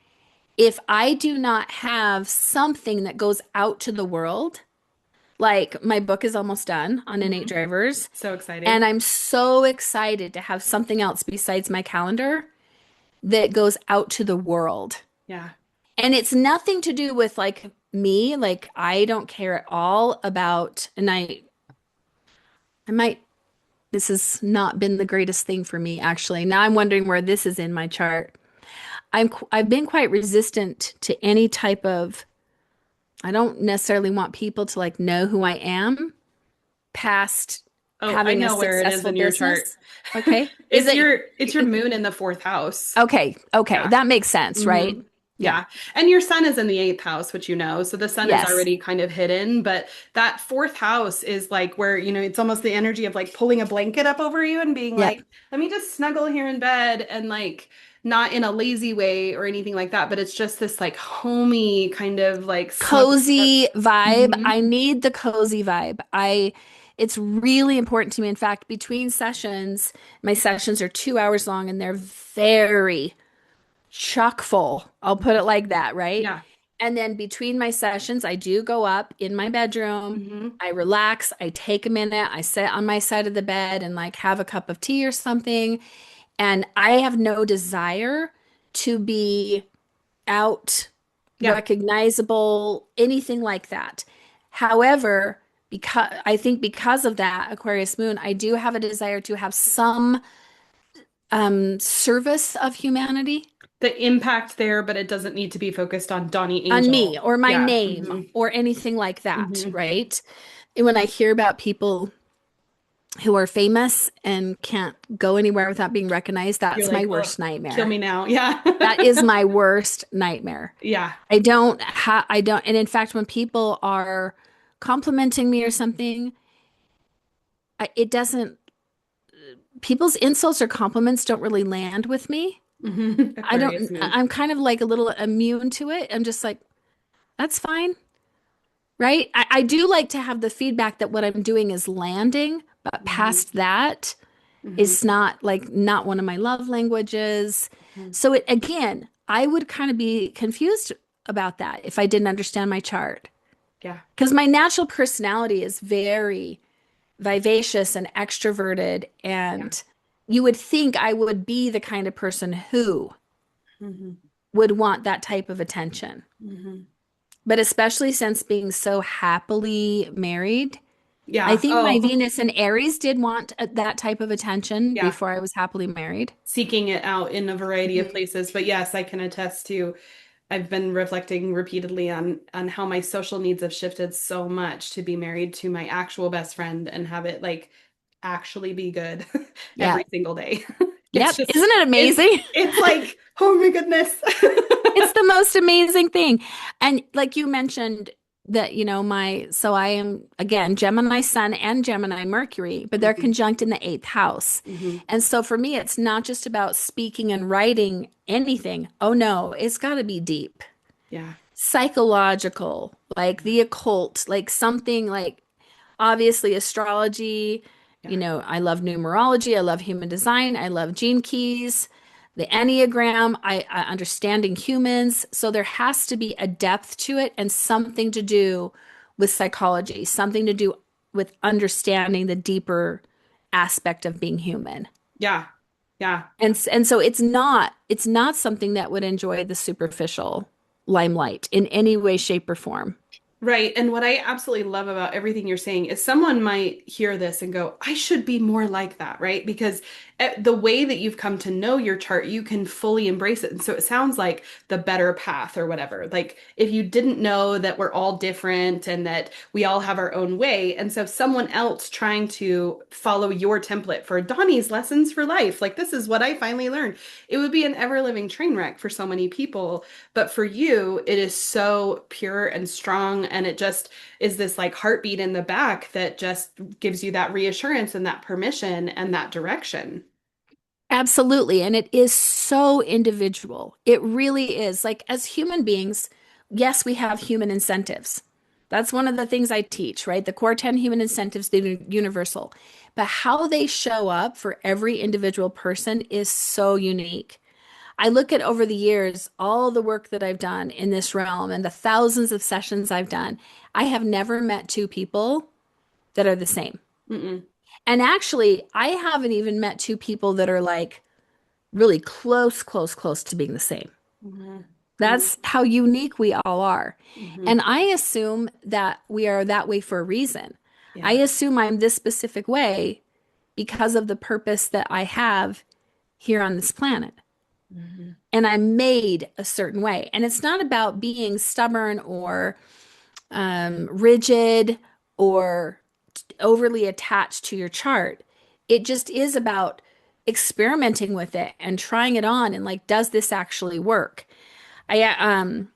if I do not have something that goes out to the world, like my book is almost done on innate Hmm. drivers. So And exciting. I'm so excited to have something else besides my calendar that goes out to the world. Yeah. And it's nothing to do with like me. Like I don't care at all about, and I might, this has not been the greatest thing for me actually. Now I'm wondering where this is in my chart. I've been quite resistant to any type of, I don't necessarily want people to like know who I am past Oh, I having a know where it is successful in your chart. business. Okay. Is It's your it moon in the fourth house. okay, okay. Yeah. That makes sense, Hmm. right? Yeah. Yeah. And your sun is in the eighth house, which you know. So the sun is Yes. already kind of hidden, but that fourth house is like where, it's almost the energy of like pulling a blanket up over you and being Yep. like, let me just snuggle here in bed and like not in a lazy way or anything like that, but it's just this like homey kind of like snuggle up. Cozy vibe. Hmm. I need the cozy vibe. It's really important to me. In fact, between sessions, my sessions are 2 hours long and they're very chock full. I'll put it like that, right? Yeah. And then between my sessions, I do go up in my bedroom. Hmm. I relax. I take a minute. I sit on my side of the bed and like have a cup of tea or something. And I have no desire to be out, Yeah. recognizable, anything like that. However, because of that Aquarius moon, I do have a desire to have some service of humanity The impact there, but it doesn't need to be focused on Donnie on me Angel. or my Yeah. name Hmm. or anything like that, Hmm. right? And when I hear about people who are famous and can't go anywhere without being recognized, You're that's my like, oh, worst kill nightmare. me now. Yeah. That is my worst nightmare. Yeah. I don't, and in fact, when people are complimenting me or something, it doesn't, people's insults or compliments don't really land with me. Hmm. Aquarius moon. I'm kind of like a little immune to it. I'm just like, that's fine, right? I do like to have the feedback that what I'm doing is landing, but Hmm. past that, Hmm. it's not one of my love languages. Hmm. So again, I would kind of be confused about that if I didn't understand my chart. Yeah. Because my natural personality is very vivacious and extroverted, Yeah. and you would think I would be the kind of person who Hmm. would want that type of attention. Hmm. But especially since being so happily married, I Yeah. think my Oh, Venus and Aries did want that type of attention yeah. before I was happily married. Seeking it out in a variety of Mhm. places. But yes, I can attest to I've been reflecting repeatedly on how my social needs have shifted so much to be married to my actual best friend and have it like actually be good every Yeah. single day. It's Yep. just Isn't it amazing? it's like, oh my goodness. It's the most amazing thing. And like you mentioned that, so I am again Gemini Sun and Gemini Mercury, but they're Mhm, conjunct in the eighth house. mhm. And so for me, it's not just about speaking and writing anything. Oh no, it's got to be deep, Yeah. psychological, like the occult, like something like obviously astrology. Yeah. I love numerology. I love human design. I love gene keys, the Enneagram, I understanding humans. So there has to be a depth to it and something to do with psychology, something to do with understanding the deeper aspect of being human. Yeah. Yeah. And so it's not something that would enjoy the superficial limelight in any way, shape, or form. Right. And what I absolutely love about everything you're saying is someone might hear this and go, I should be more like that, right? Because the way that you've come to know your chart, you can fully embrace it. And so it sounds like the better path or whatever. Like if you didn't know that we're all different and that we all have our own way. And so someone else trying to follow your template for Donnie's lessons for life, like this is what I finally learned. It would be an ever living train wreck for so many people. But for you, it is so pure and strong. And it just is this like heartbeat in the back that just gives you that reassurance and that permission and that direction. Absolutely. And it is so individual. It really is. Like, as human beings, yes, we have human incentives. That's one of the things I teach, right? The core 10 human incentives, they're universal. But how they show up for every individual person is so unique. I look at over the years, all the work that I've done in this realm and the thousands of sessions I've done. I have never met two people that are the same. Mm-mm. And actually, I haven't even met two people that are like, really close, close, close to being the same. Mhm. Mhm. That's how unique we all are. Mhm. And I assume that we are that way for a reason. I Yeah. assume I'm this specific way because of the purpose that I have here on this planet. Mhm. And I'm made a certain way. And it's not about being stubborn or rigid or overly attached to your chart. It just is about experimenting with it and trying it on and like, does this actually work? I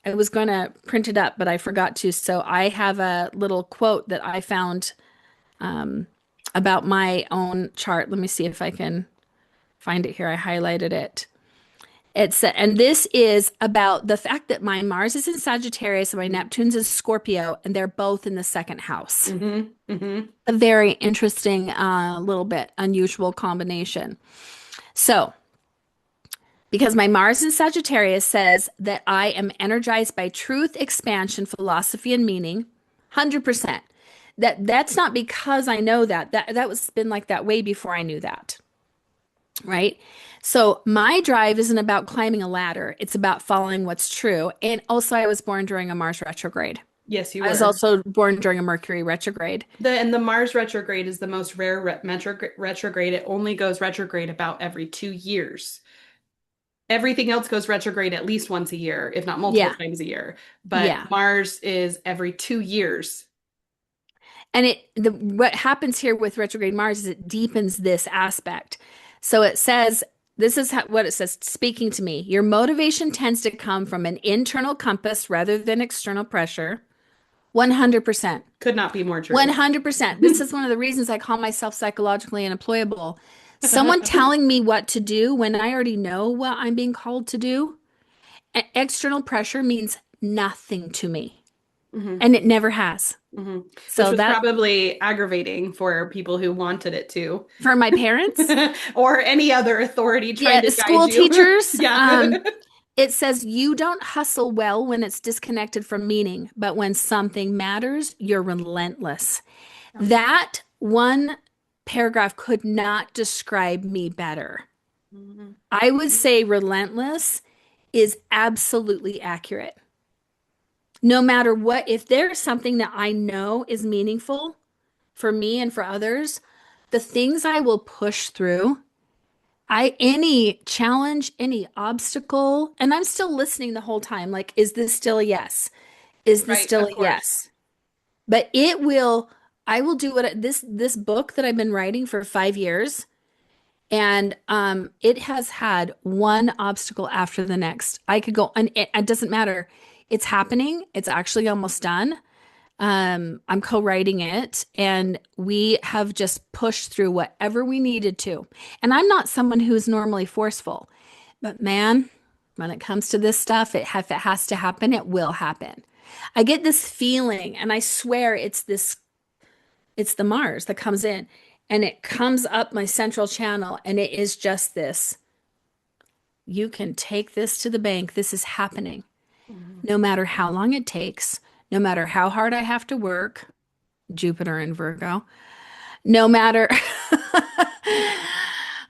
was going to print it up, but I forgot to. So I have a little quote that I found about my own chart. Let me see if I can find it here. I highlighted it. And this is about the fact that my Mars is in Sagittarius and my Neptune's in Scorpio, and they're both in the second house. Mhm. Mhm. A very interesting, little bit unusual combination. So, because my Mars in Sagittarius says that I am energized by truth, expansion, philosophy, and meaning, 100%. That's not because I know that. That was been like that way before I knew that, right? So my drive isn't about climbing a ladder. It's about following what's true. And also, I was born during a Mars retrograde. Yes, you I was were. also born during a Mercury retrograde. The Mars retrograde is the most rare retrograde. It only goes retrograde about every 2 years. Everything else goes retrograde at least once a year, if not multiple Yeah, times a year. But yeah. Mars is every 2 years. And what happens here with retrograde Mars is it deepens this aspect. So it says, this is what it says, speaking to me. Your motivation tends to come from an internal compass rather than external pressure. 100%. Could not be more true. 100%. This is one of the reasons I call myself psychologically unemployable. Someone telling me what to do when I already know what I'm being called to do, external pressure means nothing to me. Hmm. And it never has. Hmm. Which So was that probably aggravating for people who wanted it to, for my parents, or any other authority trying yeah, to guide school you. teachers, Yeah. it says you don't hustle well when it's disconnected from meaning, but when something matters, you're relentless. That one paragraph could not describe me better. Mhm. I would say relentless is absolutely accurate. No matter what, if there's something that I know is meaningful for me and for others, the things I will push through, any challenge, any obstacle, and I'm still listening the whole time. Like, is this still a yes? Is this Right, still of a course. yes? But it will, I will do what this book that I've been writing for 5 years, and it has had one obstacle after the next. I could go, and it doesn't matter. It's happening. It's actually almost done. I'm co-writing it, and we have just pushed through whatever we needed to. And I'm not someone who's normally forceful, but man, when it comes to this stuff, if it has to happen, it will happen. I get this feeling, and I swear it's the Mars that comes in, and it comes up my central channel, and it is just this. You can take this to the bank. This is happening. Mhm. No matter how long it takes, no matter how hard I have to work, Jupiter in Virgo, no matter,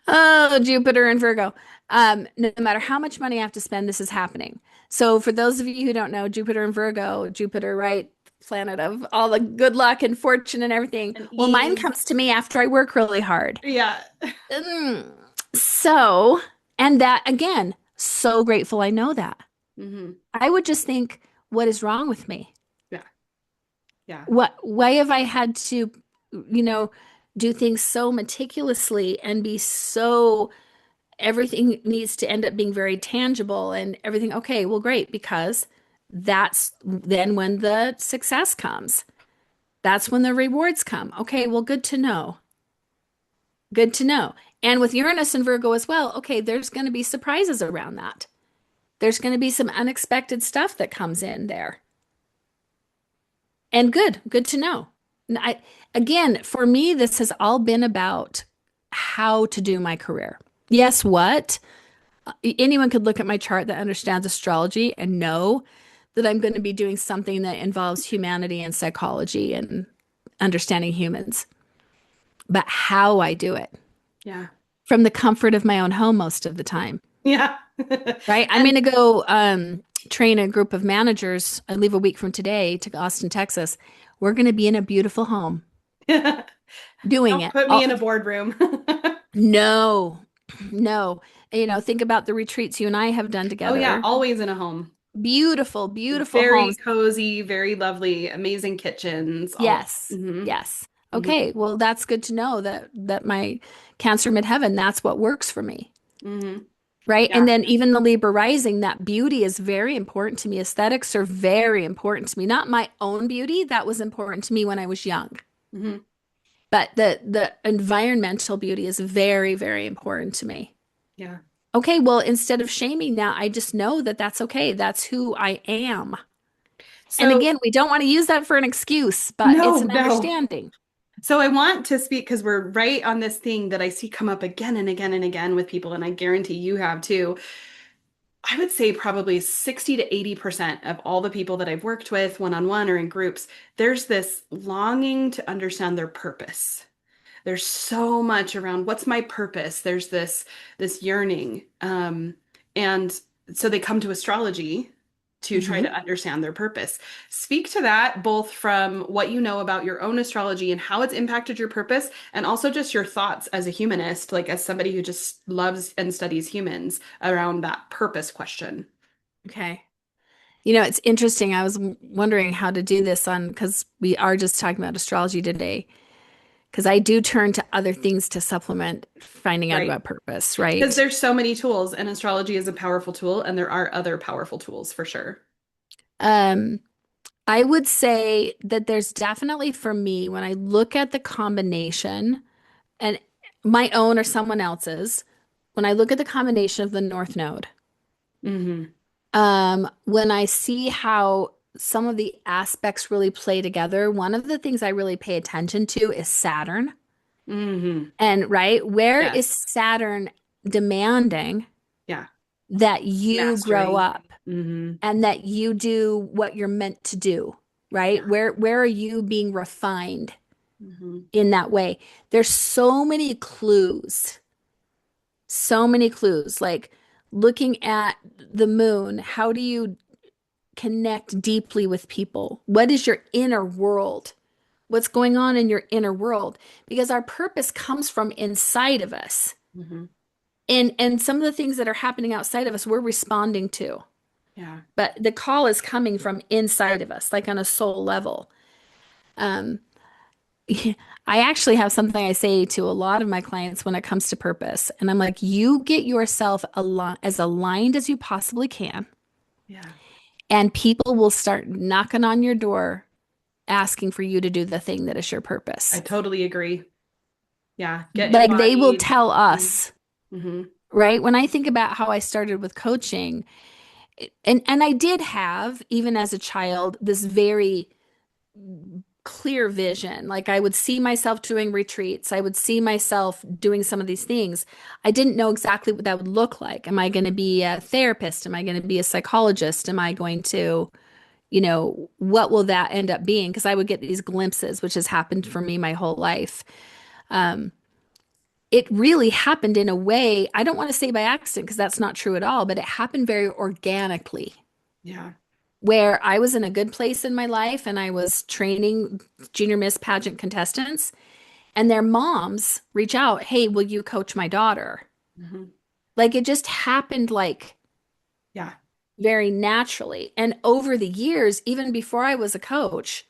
oh, Jupiter in Virgo, no matter how much money I have to spend, this is happening. So, for those of you who don't know, Jupiter in Virgo, Jupiter, right? Planet of all the good luck and fortune and everything. And Well, mine ease. comes to me after I work really hard. Yeah. Mm. So, and that again, so grateful I know that. Hmm. I would just think, what is wrong with me? Yeah. Yeah. Why have I had to, you know, do things so meticulously and be so, everything needs to end up being very tangible and everything. Okay, well, great, because that's then when the success comes. That's when the rewards come. Okay, well, good to know. Good to know. And with Uranus and Virgo as well, okay, there's going to be surprises around that. There's going to be some unexpected stuff that comes in there. And good to know. And again, for me, this has all been about how to do my career. Yes, what? Anyone could look at my chart that understands astrology and know that I'm going to be doing something that involves humanity and psychology and understanding humans. But how I do it Yeah. from the comfort of my own home most of the time, Yeah. right? I'm And going to go train a group of managers. I leave a week from today to Austin, Texas. We're going to be in a beautiful home doing don't it. put me in a boardroom. No, no. Think about the retreats you and I have done Oh yeah, together. always in a home. Beautiful, beautiful Very homes. cozy, very lovely, amazing kitchens, all. Yes, Hmm. yes. Hmm. Okay, well, that's good to know that my Cancer midheaven, that's what works for me. Hmm. Right. Yeah. And then even the Libra rising, that beauty is very important to me. Aesthetics are very important to me. Not my own beauty, that was important to me when I was young. Hmm. But the environmental beauty is very, very important to me. Yeah. Okay, well, instead of shaming that, I just know that that's okay. That's who I am. And So again, we don't want to use that for an excuse, but it's no, an no. understanding. So I want to speak because we're right on this thing that I see come up again and again and again with people, and I guarantee you have too. I would say probably 60 to 80% of all the people that I've worked with one-on-one or in groups, there's this longing to understand their purpose. There's so much around what's my purpose. There's this yearning. And so they come to astrology to try to Hmm. understand their purpose. Speak to that both from what you know about your own astrology and how it's impacted your purpose, and also just your thoughts as a humanist, like as somebody who just loves and studies humans around that purpose question. Okay. It's interesting. I was wondering how to do this on because we are just talking about astrology today. Because I do turn to other things to supplement finding out Right. about purpose, Because right? there's so many tools, and astrology is a powerful tool, and there are other powerful tools for sure. Um, I would say that there's definitely for me, when I look at the combination and my own or someone else's, when I look at the combination of the North Node, Hmm. when I see how some of the aspects really play together, one of the things I really pay attention to is Saturn. Hmm. And right, where is Yes. Saturn demanding Yeah. that you grow Mastery. up Hmm. and that you do what you're meant to do, right? Yeah. Where are you being refined Hmm. in that way? There's so many clues. So many clues. Like looking at the moon, how do you connect deeply with people? What is your inner world? What's going on in your inner world? Because our purpose comes from inside of us. Hmm. And some of the things that are happening outside of us, we're responding to. Yeah. But the call is coming from inside of us, like on a soul level. Um, I actually have something I say to a lot of my clients when it comes to purpose. And I'm like, you get yourself as aligned as you possibly can, Yeah. and people will start knocking on your door asking for you to do the thing that is your I purpose. totally agree. Yeah. Get Like they will embodied. tell us, Hmm. right? When I think about how I started with coaching, and I did have, even as a child, this very clear vision. Like I would see myself doing retreats. I would see myself doing some of these things. I didn't know exactly what that would look like. Am I going to be a therapist? Am I going to be a psychologist? Am I going to, what will that end up being? Because I would get these glimpses, which has happened for me my whole life. Um, it really happened in a way, I don't want to say by accident, because that's not true at all, but it happened very organically, Yeah. where I was in a good place in my life and I was training junior miss pageant contestants, and their moms reach out, "Hey, will you coach my daughter?" Hmm. Like it just happened like Yeah. very naturally. And over the years, even before I was a coach,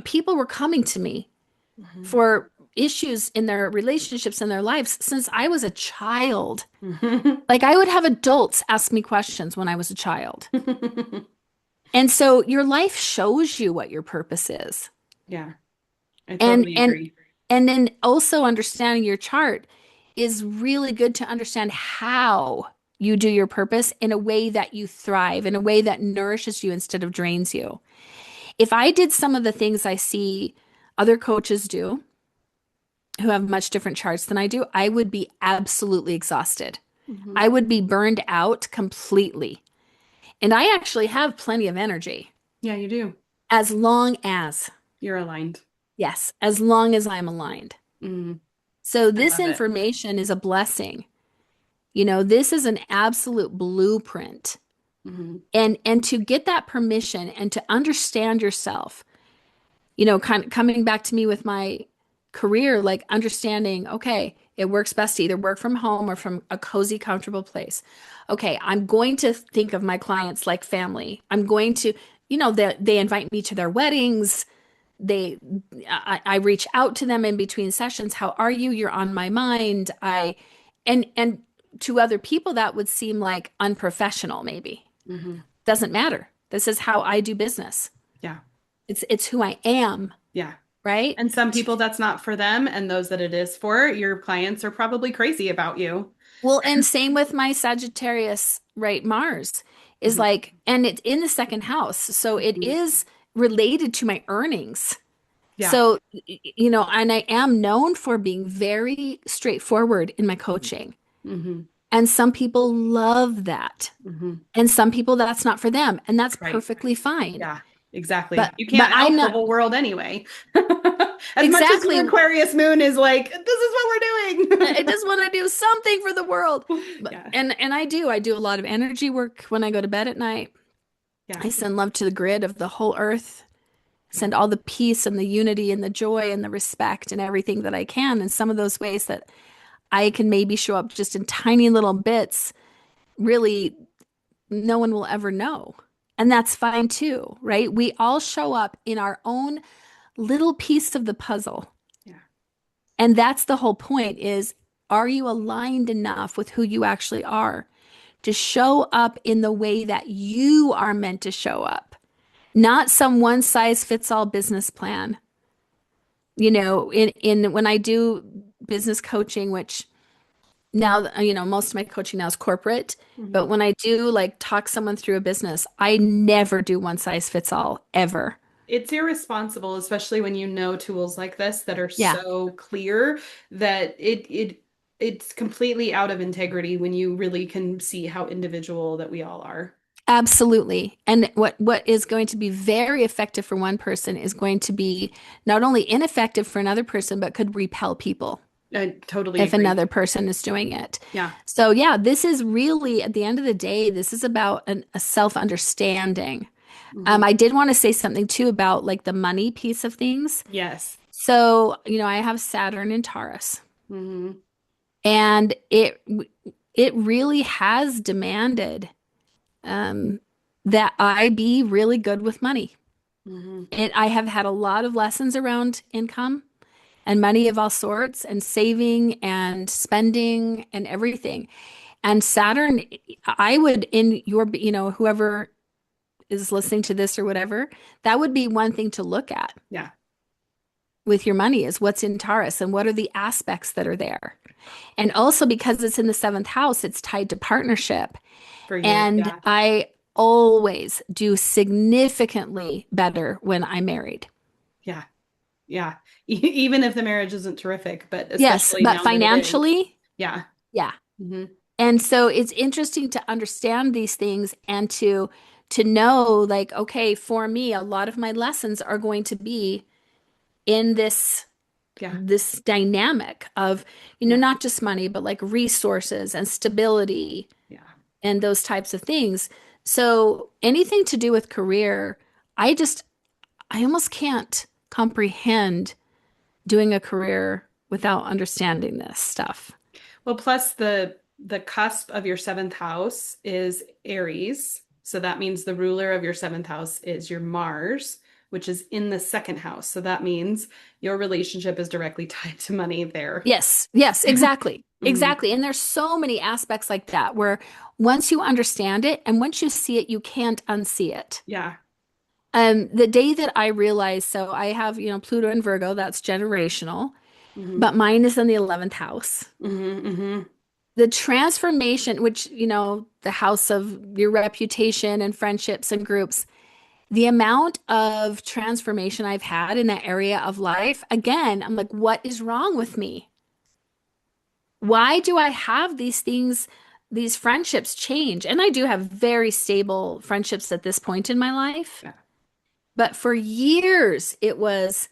people were coming to me Hmm. for issues in their relationships in their lives since I was a child. Hmm. Like I would have adults ask me questions when I was a child. And so your life shows you what your purpose is. Yeah. I And totally and agree. and then also understanding your chart is really good to understand how you do your purpose in a way that you thrive, in a way that nourishes you instead of drains you. If I did some of the things I see other coaches do who have much different charts than I do, I would be absolutely exhausted. Hmm. I would be burned out completely. And I actually have plenty of energy Yeah, you do. as long as, You're aligned. yes, as long as I'm aligned. Mm, So I this love it. information is a blessing. This is an absolute blueprint. Hmm. And to get that permission and to understand yourself, kind of coming back to me with my career, like understanding, okay, it works best to either work from home or from a cozy, comfortable place. Okay, I'm going to think of my clients like family. I'm going to, they invite me to their weddings. They, I reach out to them in between sessions. How are you? You're on my mind. And to other people, that would seem like unprofessional, maybe. Hmm. Doesn't matter. This is how I do business. Yeah. It's who I am, Yeah. right? And some people that's not for them, and those that it is for, your clients are probably crazy about you. Well, and same with my Sagittarius, right? Mars is Hmm. like, and it's in the second house. So it Hmm. is related to my earnings. Yeah. So, and I am known for being very straightforward in my coaching. Hmm. And some people love that. Hmm. And some people that's not for them. And that's Right. perfectly fine. Yeah, exactly. But You but can't I'm help the not whole world anyway. As much as exactly. your Aquarius moon is like, this is what we're I doing. just want to do something for the world. But Yeah. and I do a lot of energy work when I go to bed at night. Yeah. I send love to the grid of the whole earth, Yeah. send all the peace and the unity and the joy and the respect and everything that I can. And some of those ways that I can maybe show up just in tiny little bits, really, no one will ever know. And that's fine too, right? We all show up in our own little piece of the puzzle. Yeah. And that's the whole point is, are you aligned enough with who you actually are to show up in the way that you are meant to show up? Not some one size fits all business plan. In when I do business coaching, which now, most of my coaching now is corporate, Mhm. but when I do like talk someone through a business, I never do one size fits all ever. It's irresponsible, especially when you know tools like this that are Yeah. so clear that it's completely out of integrity when you really can see how individual that we all are. Absolutely. And what is going to be very effective for one person is going to be not only ineffective for another person, but could repel people. I totally if agree. another person is doing it. Yeah. So, yeah, this is really, at the end of the day, this is about a self-understanding. Hmm. I did want to say something too about like the money piece of things. Yes. So, I have Saturn in Taurus, Hmm. and it really has demanded um, that I be really good with money. Hmm. I have had a lot of lessons around income and money of all sorts and saving and spending and everything. And Saturn, I would, in your, whoever is listening to this or whatever, that would be one thing to look at Yeah. with your money is what's in Taurus and what are the aspects that are there. And also because it's in the seventh house, it's tied to partnership. For you. And Yeah. I always do significantly better when I'm married. Yeah. Yeah. Even if the marriage isn't terrific, but Yes, especially but now that it is. financially, Yeah. yeah. Hmm. And so it's interesting to understand these things and to know like, okay, for me, a lot of my lessons are going to be in Yeah. this dynamic of, Yeah. not just money, but like resources and stability Yeah. and those types of things. So anything to do with career, I just, I almost can't comprehend doing a career without understanding this stuff. Well, plus the cusp of your seventh house is Aries. So that means the ruler of your seventh house is your Mars, which is in the second house. So that means your relationship is directly tied to money there. Yes, yes, exactly. Mhm. Exactly. And there's so many aspects like that where once you understand it and once you see it, you can't unsee it. Yeah. The day that I realized, so I have, Pluto and Virgo, that's generational, Hmm. but mine is in the 11th house. Hmm. Hmm. The transformation, which, the house of your reputation and friendships and groups, the amount of transformation I've had in that area of life, again, I'm like, what is wrong with me? Why do I have these things, these friendships change? And I do have very stable friendships at this point in my life. Yeah. But for years, it was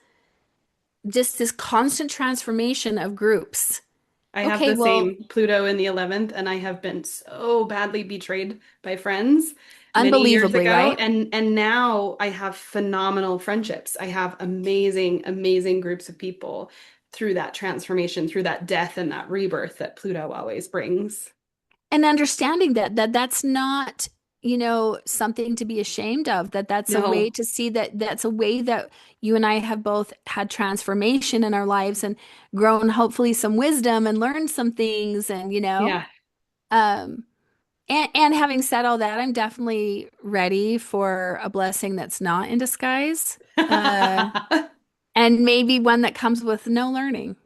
just this constant transformation of groups. I have Okay, the well, same Pluto in the 11th, and I have been so badly betrayed by friends many years unbelievably, ago. right? And now I have phenomenal friendships. I have amazing, amazing groups of people through that transformation, through that death and that rebirth that Pluto always brings. And understanding that's not, something to be ashamed of, that's a way No. to see that that's a way that you and I have both had transformation in our lives and grown hopefully some wisdom and learned some things and, Yeah. um and having said all that, I'm definitely ready for a blessing that's not in disguise. And maybe one that comes with no learning.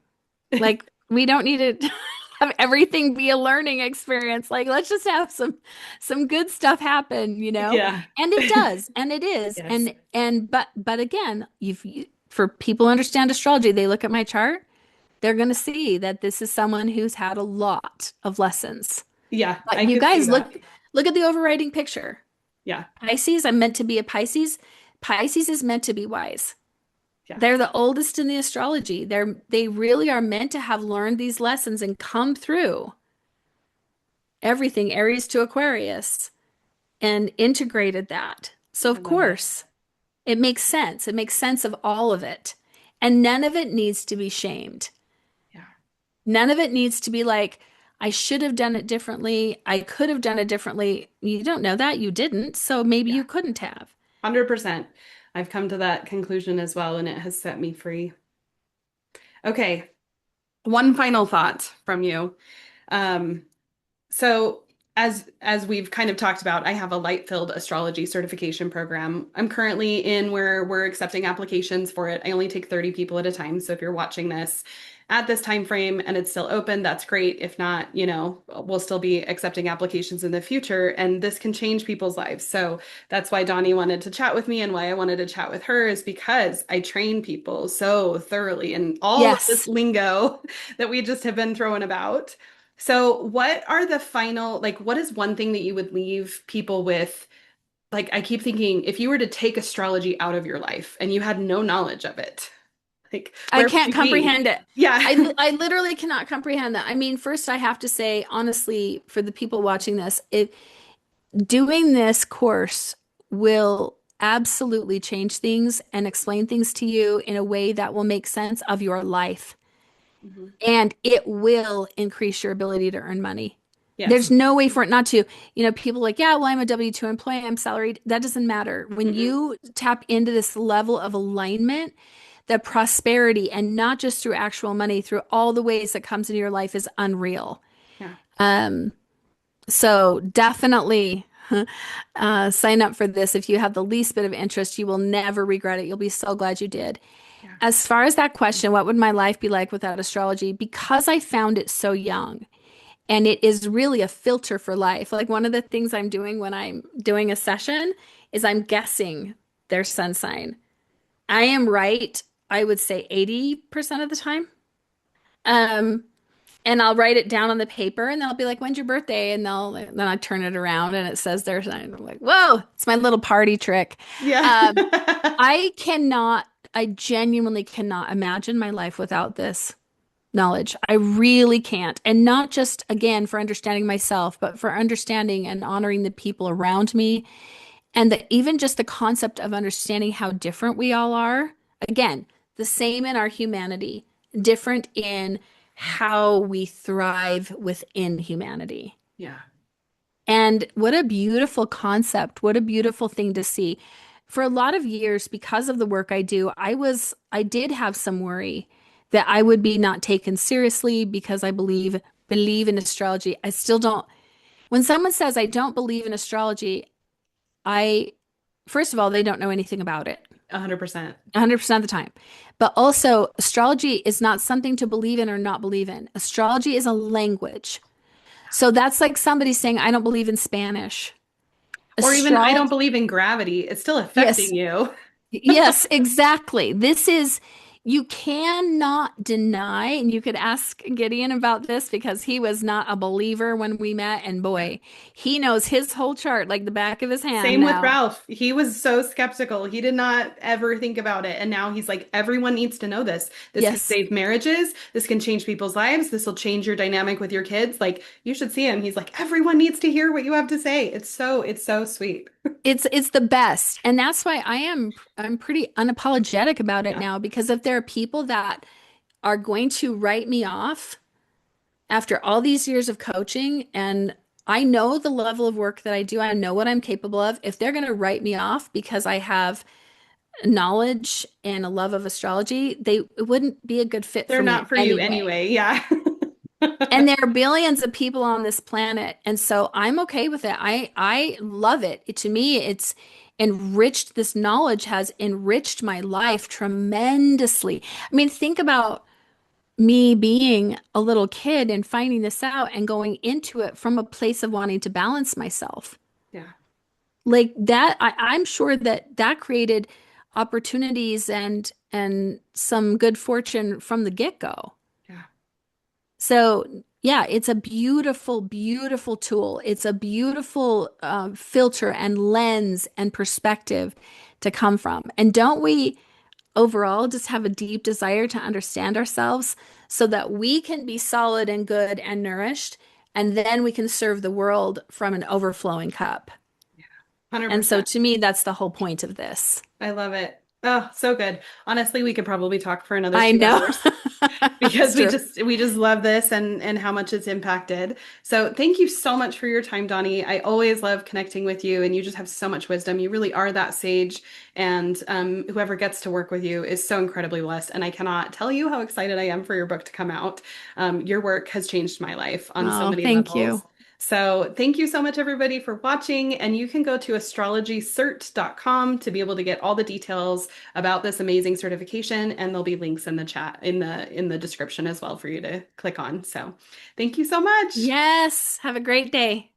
Like we don't need to have everything be a learning experience. Like let's just have some good stuff happen, Yeah. And it does, and it is. Yes. And but again, for people who understand astrology, they look at my chart, they're going to see that this is someone who's had a lot of lessons. Yeah, But I you could see guys that. look at the overriding picture. Yeah. Pisces, I'm meant to be a Pisces. Pisces is meant to be wise. Yeah. They're the oldest in the astrology. They really are meant to have learned these lessons and come through everything, Aries to Aquarius, and integrated that. So I of love it. course, it makes sense. It makes sense of all of it. And none of it needs to be shamed. Yeah. None of it needs to be like, I should have done it differently. I could have done it differently. You don't know that. You didn't. So maybe Yeah. you couldn't have. 100%. I've come to that conclusion as well, and it has set me free. Okay, one final thought from you. Um, so as we've kind of talked about, I have a Light-Filled Astrology Certification program. I'm currently in where we're accepting applications for it. I only take 30 people at a time. So if you're watching this at this time frame and it's still open, that's great. If not, we'll still be accepting applications in the future, and this can change people's lives. So that's why Dawni wanted to chat with me and why I wanted to chat with her is because I train people so thoroughly in all of this Yes. lingo that we just have been throwing about. So, what are the final, like, what is one thing that you would leave people with? Like, I keep thinking if you were to take astrology out of your life and you had no knowledge of it, Like, I where would can't you be? comprehend it. Yeah. I literally cannot comprehend that. I mean, first I have to say, honestly, for the people watching this, doing this course will absolutely change things and explain things to you in a way that will make sense of your life. Mhm. And it will increase your ability to earn money. There's Yes. no way for it not to. You know, people like, yeah, well, I'm a W-2 employee, I'm salaried. That doesn't matter. When Mm-mm. you tap into this level of alignment, the prosperity, and not just through actual money, through all the ways that comes into your life is unreal. Yeah. Um, so definitely sign up for this. If you have the least bit of interest, you will never regret it. You'll be so glad you did. Yeah. As far as that question, what would my life be like without astrology? Because I found it so young, and it is really a filter for life. Like one of the things I'm doing when I'm doing a session is I'm guessing their sun sign. I am right, I would say 80% of the time. Um, and I'll write it down on the paper and they'll be like, when's your birthday? And then I turn it around and it says their sign. I'm like, whoa, it's my little party trick. Yeah. Um, I cannot, I genuinely cannot imagine my life without this knowledge. I really can't. And not just, again, for understanding myself, but for understanding and honoring the people around me. And even just the concept of understanding how different we all are. Again, the same in our humanity, different in how we thrive within humanity. Yeah. And what a beautiful concept. What a beautiful thing to see. For a lot of years, because of the work I do, I did have some worry that I would be not taken seriously because I believe in astrology. I still don't. When someone says I don't believe in astrology, I first of all, they don't know anything about it 100%. 100% of the time. But also, astrology is not something to believe in or not believe in. Astrology is a language. So that's like somebody saying, I don't believe in Spanish. Or even I don't Astrology, believe in gravity. It's still yes, affecting you. yes, exactly. This is, you cannot deny, and you could ask Gideon about this because he was not a believer when we met. And Yeah. boy, he knows his whole chart like the back of his hand Same with now. Ralph. He was so skeptical. He did not ever think about it. And now he's like, everyone needs to know this. This can Yes. save marriages. This can change people's lives. This will change your dynamic with your kids. Like, you should see him. He's like, everyone needs to hear what you have to say. It's so sweet. It's the best. And that's why I'm pretty unapologetic about it Yeah. now because if there are people that are going to write me off after all these years of coaching and I know the level of work that I do, I know what I'm capable of. If they're going to write me off because I have knowledge and a love of astrology, it wouldn't be a good fit They're for me not for you anyway. anyway. Yeah. And there are billions of people on this planet, and so I'm okay with it. I love it. To me, it's enriched, this knowledge has enriched my life tremendously. I mean, think about me being a little kid and finding this out and going into it from a place of wanting to balance myself. Yeah. Like that, I'm sure that that created opportunities and some good fortune from the get-go. Yeah. So, yeah, it's a beautiful, beautiful tool. It's a beautiful filter and lens and perspective to come from. And don't we overall just have a deep desire to understand ourselves so that we can be solid and good and nourished, and then we can serve the world from an overflowing cup? And so, 100%. to me, that's the whole point of this. I love it. Oh, so good. Honestly, we could probably talk for another I two know. hours. It's Because true. we just love this and how much it's impacted. So thank you so much for your time, Dawni. I always love connecting with you, and you just have so much wisdom. You really are that sage, and whoever gets to work with you is so incredibly blessed. And I cannot tell you how excited I am for your book to come out. Your work has changed my life on so Oh, many thank you. levels. So thank you so much, everybody, for watching. And you can go to astrologycert.com to be able to get all the details about this amazing certification, and there'll be links in the chat in the description as well for you to click on. So, thank you so much. Yes. Have a great day.